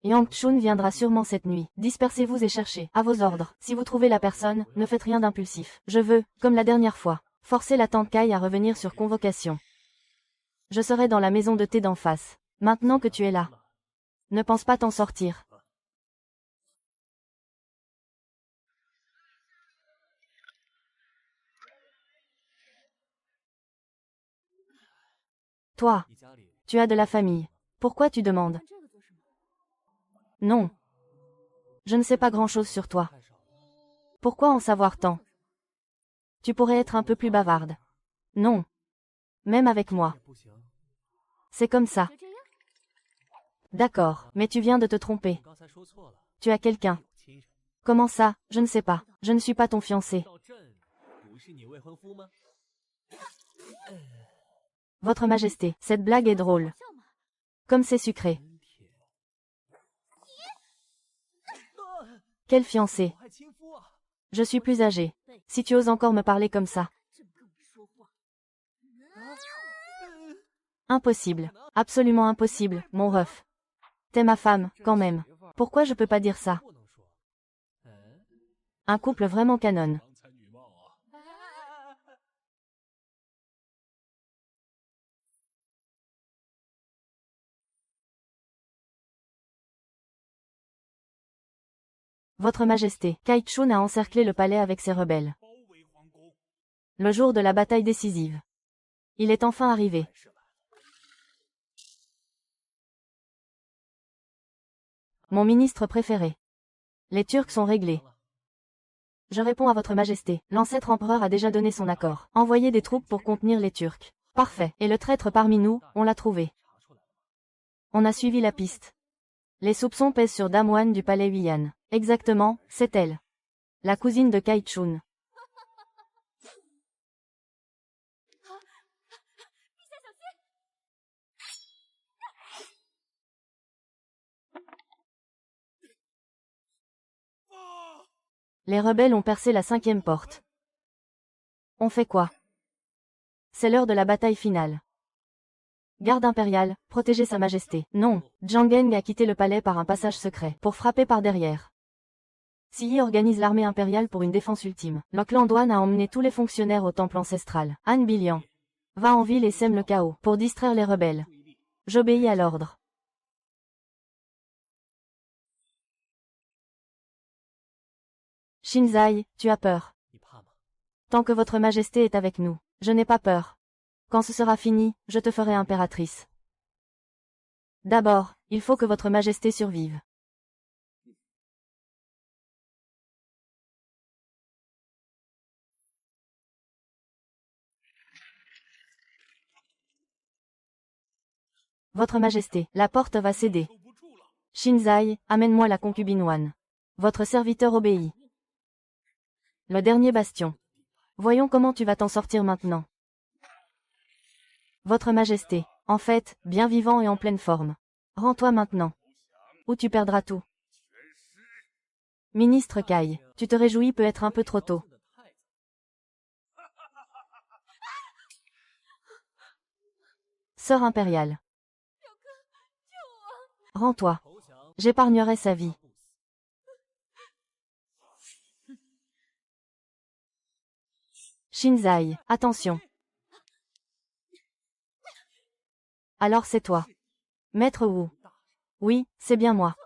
Yang Chun viendra sûrement cette nuit. Dispersez-vous et cherchez. À vos ordres. Si vous trouvez la personne, ne faites rien d'impulsif. Je veux, comme la dernière fois, forcer la tante Kai à revenir sur convocation. Je serai dans la maison de thé d'en face. Maintenant que tu es là. Ne pense pas t'en sortir. Toi, tu as de la famille. Pourquoi tu demandes? Non. Je ne sais pas grand-chose sur toi. Pourquoi en savoir tant? Tu pourrais être un peu plus bavarde. Non. Même avec moi. C'est comme ça. D'accord, mais tu viens de te tromper. Tu as quelqu'un. Comment ça? Je ne sais pas. Je ne suis pas ton fiancé. Votre Majesté, cette blague est drôle. Comme c'est sucré. Quel fiancé? Je suis plus âgé. Si tu oses encore me parler comme ça. Impossible. Absolument impossible, mon ref. T'es ma femme, quand même. Pourquoi je peux pas dire ça? Un couple vraiment canon. Votre Majesté, Kai Chun a encerclé le palais avec ses rebelles. Le jour de la bataille décisive. Il est enfin arrivé. Mon ministre préféré. Les Turcs sont réglés. Je réponds à Votre Majesté. L'ancêtre empereur a déjà donné son accord. Envoyez des troupes pour contenir les Turcs. Parfait. Et le traître parmi nous, on l'a trouvé. On a suivi la piste. Les soupçons pèsent sur Dame Wan du palais Huiyan. Exactement, c'est elle. La cousine de Kai Chun. Les rebelles ont percé la 5e porte. On fait quoi? C'est l'heure de la bataille finale. Garde impériale, protégez Sa Majesté. Non, Zhang Geng a quitté le palais par un passage secret, pour frapper par derrière. Yi organise l'armée impériale pour une défense ultime. Le clan Duan a emmené tous les fonctionnaires au temple ancestral. Han Bilian va en ville et sème le chaos, pour distraire les rebelles. J'obéis à l'ordre. Shinzai, tu as peur. Tant que Votre Majesté est avec nous, je n'ai pas peur. Quand ce sera fini, je te ferai impératrice. D'abord, il faut que Votre Majesté survive. Votre Majesté, la porte va céder. Shinzai, amène-moi la concubine Wan. Votre serviteur obéit. Le dernier bastion. Voyons comment tu vas t'en sortir maintenant. Votre Majesté, en fait, bien vivant et en pleine forme. Rends-toi maintenant. Ou tu perdras tout. Ministre Kai, tu te réjouis peut être un peu trop tôt. Sœur impériale. Rends-toi. J'épargnerai sa vie. Shinzai, attention. Alors c'est toi. Maître Wu. Oui, c'est bien moi.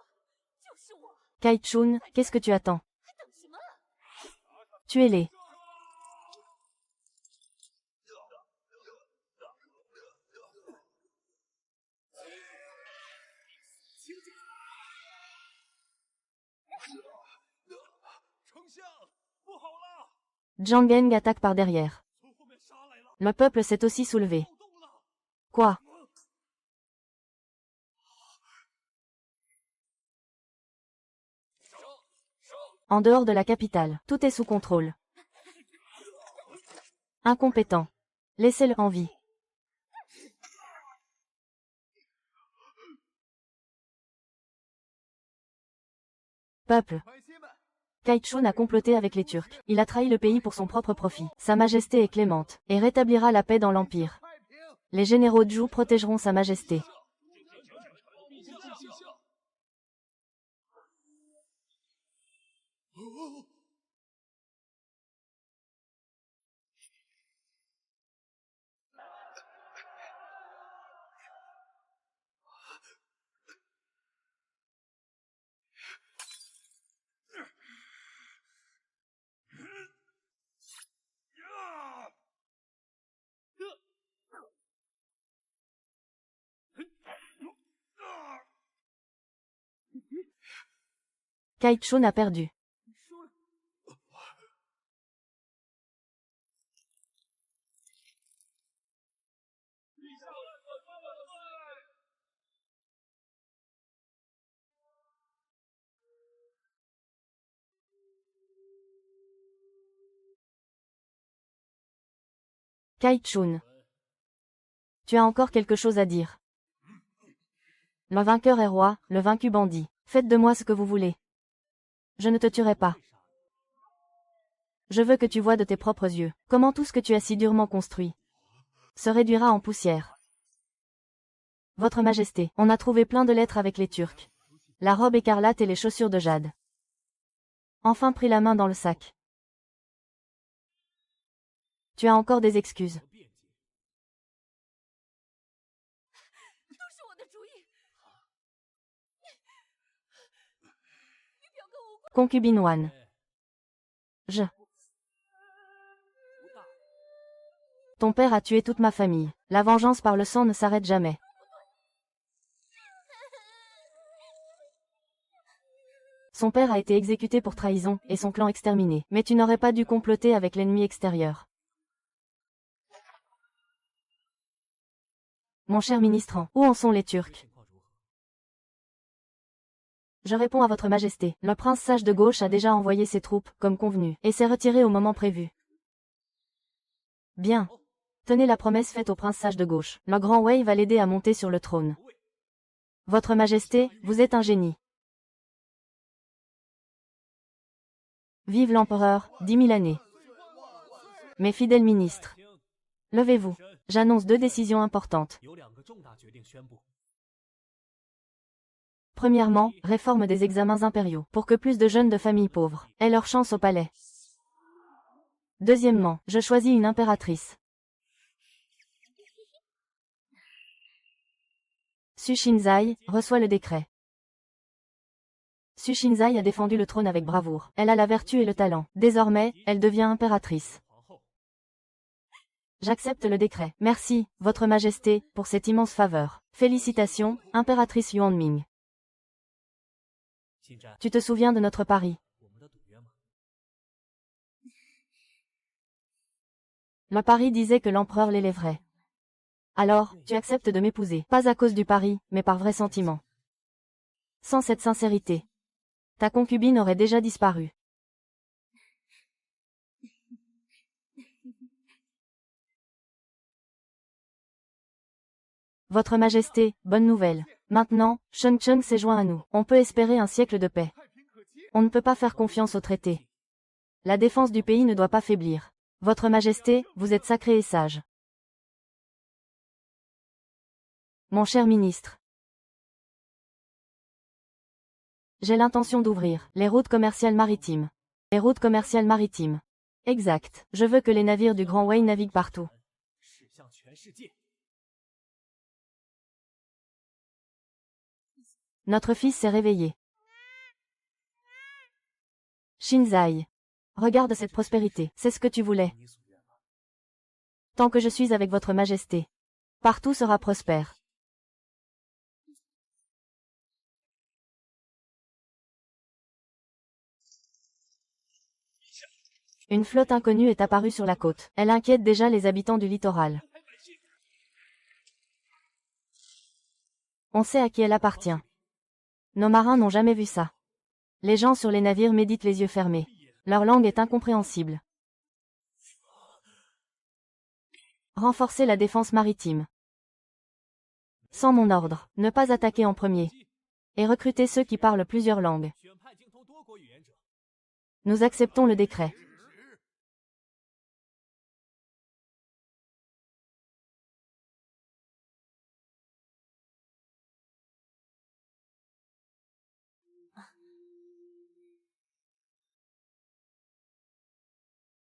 Kai Chun, qu'est-ce que tu attends? Tuez-les. Zhang Geng attaque par derrière. Le peuple s'est aussi soulevé. Quoi? En dehors de la capitale, tout est sous contrôle. Incompétent. Laissez-le en vie. Peuple. Kaichun a comploté avec les Turcs. Il a trahi le pays pour son propre profit. Sa Majesté est clémente, et rétablira la paix dans l'Empire. Les généraux Zhou protégeront Sa Majesté. Kaichun a perdu. Kaichun. Tu as encore quelque chose à dire. Le vainqueur est roi, le vaincu bandit. Faites de moi ce que vous voulez. Je ne te tuerai pas. Je veux que tu vois de tes propres yeux comment tout ce que tu as si durement construit se réduira en poussière. Votre Majesté, on a trouvé plein de lettres avec les Turcs. La robe écarlate et les chaussures de jade. Enfin pris la main dans le sac. Tu as encore des excuses. Concubine One. Ton père a tué toute ma famille. La vengeance par le sang ne s'arrête jamais. Son père a été exécuté pour trahison, et son clan exterminé. Mais tu n'aurais pas dû comploter avec l'ennemi extérieur. Mon cher ministre, où en sont les Turcs? Je réponds à votre Majesté. Le prince sage de gauche a déjà envoyé ses troupes, comme convenu, et s'est retiré au moment prévu. Bien. Tenez la promesse faite au prince sage de gauche. Le grand Wei va l'aider à monter sur le trône. Votre Majesté, vous êtes un génie. Vive l'empereur, 10 000 années. Mes fidèles ministres. Levez-vous. J'annonce 2 décisions importantes. Premièrement, réforme des examens impériaux, pour que plus de jeunes de familles pauvres aient leur chance au palais. Deuxièmement, je choisis une impératrice. Su Shinzai reçoit le décret. Su Shinzai a défendu le trône avec bravoure. Elle a la vertu et le talent. Désormais, elle devient impératrice. J'accepte le décret. Merci, Votre Majesté, pour cette immense faveur. Félicitations, impératrice Yuanming. Tu te souviens de notre pari? Le pari disait que l'empereur l'élèverait. Alors, tu acceptes de m'épouser, pas à cause du pari, mais par vrai sentiment. Sans cette sincérité, ta concubine aurait déjà disparu. Votre Majesté, bonne nouvelle. Maintenant, Sheng Cheng s'est joint à nous. On peut espérer un siècle de paix. On ne peut pas faire confiance au traité. La défense du pays ne doit pas faiblir. Votre Majesté, vous êtes sacré et sage. Mon cher ministre. J'ai l'intention d'ouvrir les routes commerciales maritimes. Les routes commerciales maritimes. Exact. Je veux que les navires du Grand Wei naviguent partout. Notre fils s'est réveillé. Shinzai. Regarde cette prospérité, c'est ce que tu voulais. Tant que je suis avec votre Majesté, partout sera prospère. Une flotte inconnue est apparue sur la côte. Elle inquiète déjà les habitants du littoral. On sait à qui elle appartient. Nos marins n'ont jamais vu ça. Les gens sur les navires méditent les yeux fermés. Leur langue est incompréhensible. Renforcer la défense maritime. Sans mon ordre, ne pas attaquer en premier. Et recruter ceux qui parlent plusieurs langues. Nous acceptons le décret.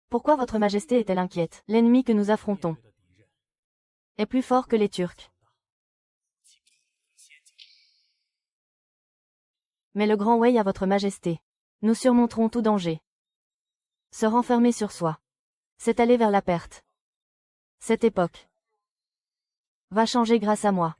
Pourquoi votre majesté est-elle inquiète? L'ennemi que nous affrontons est plus fort que les Turcs. Mais le grand Wei à votre majesté. Nous surmonterons tout danger. Se renfermer sur soi. C'est aller vers la perte. Cette époque va changer grâce à moi.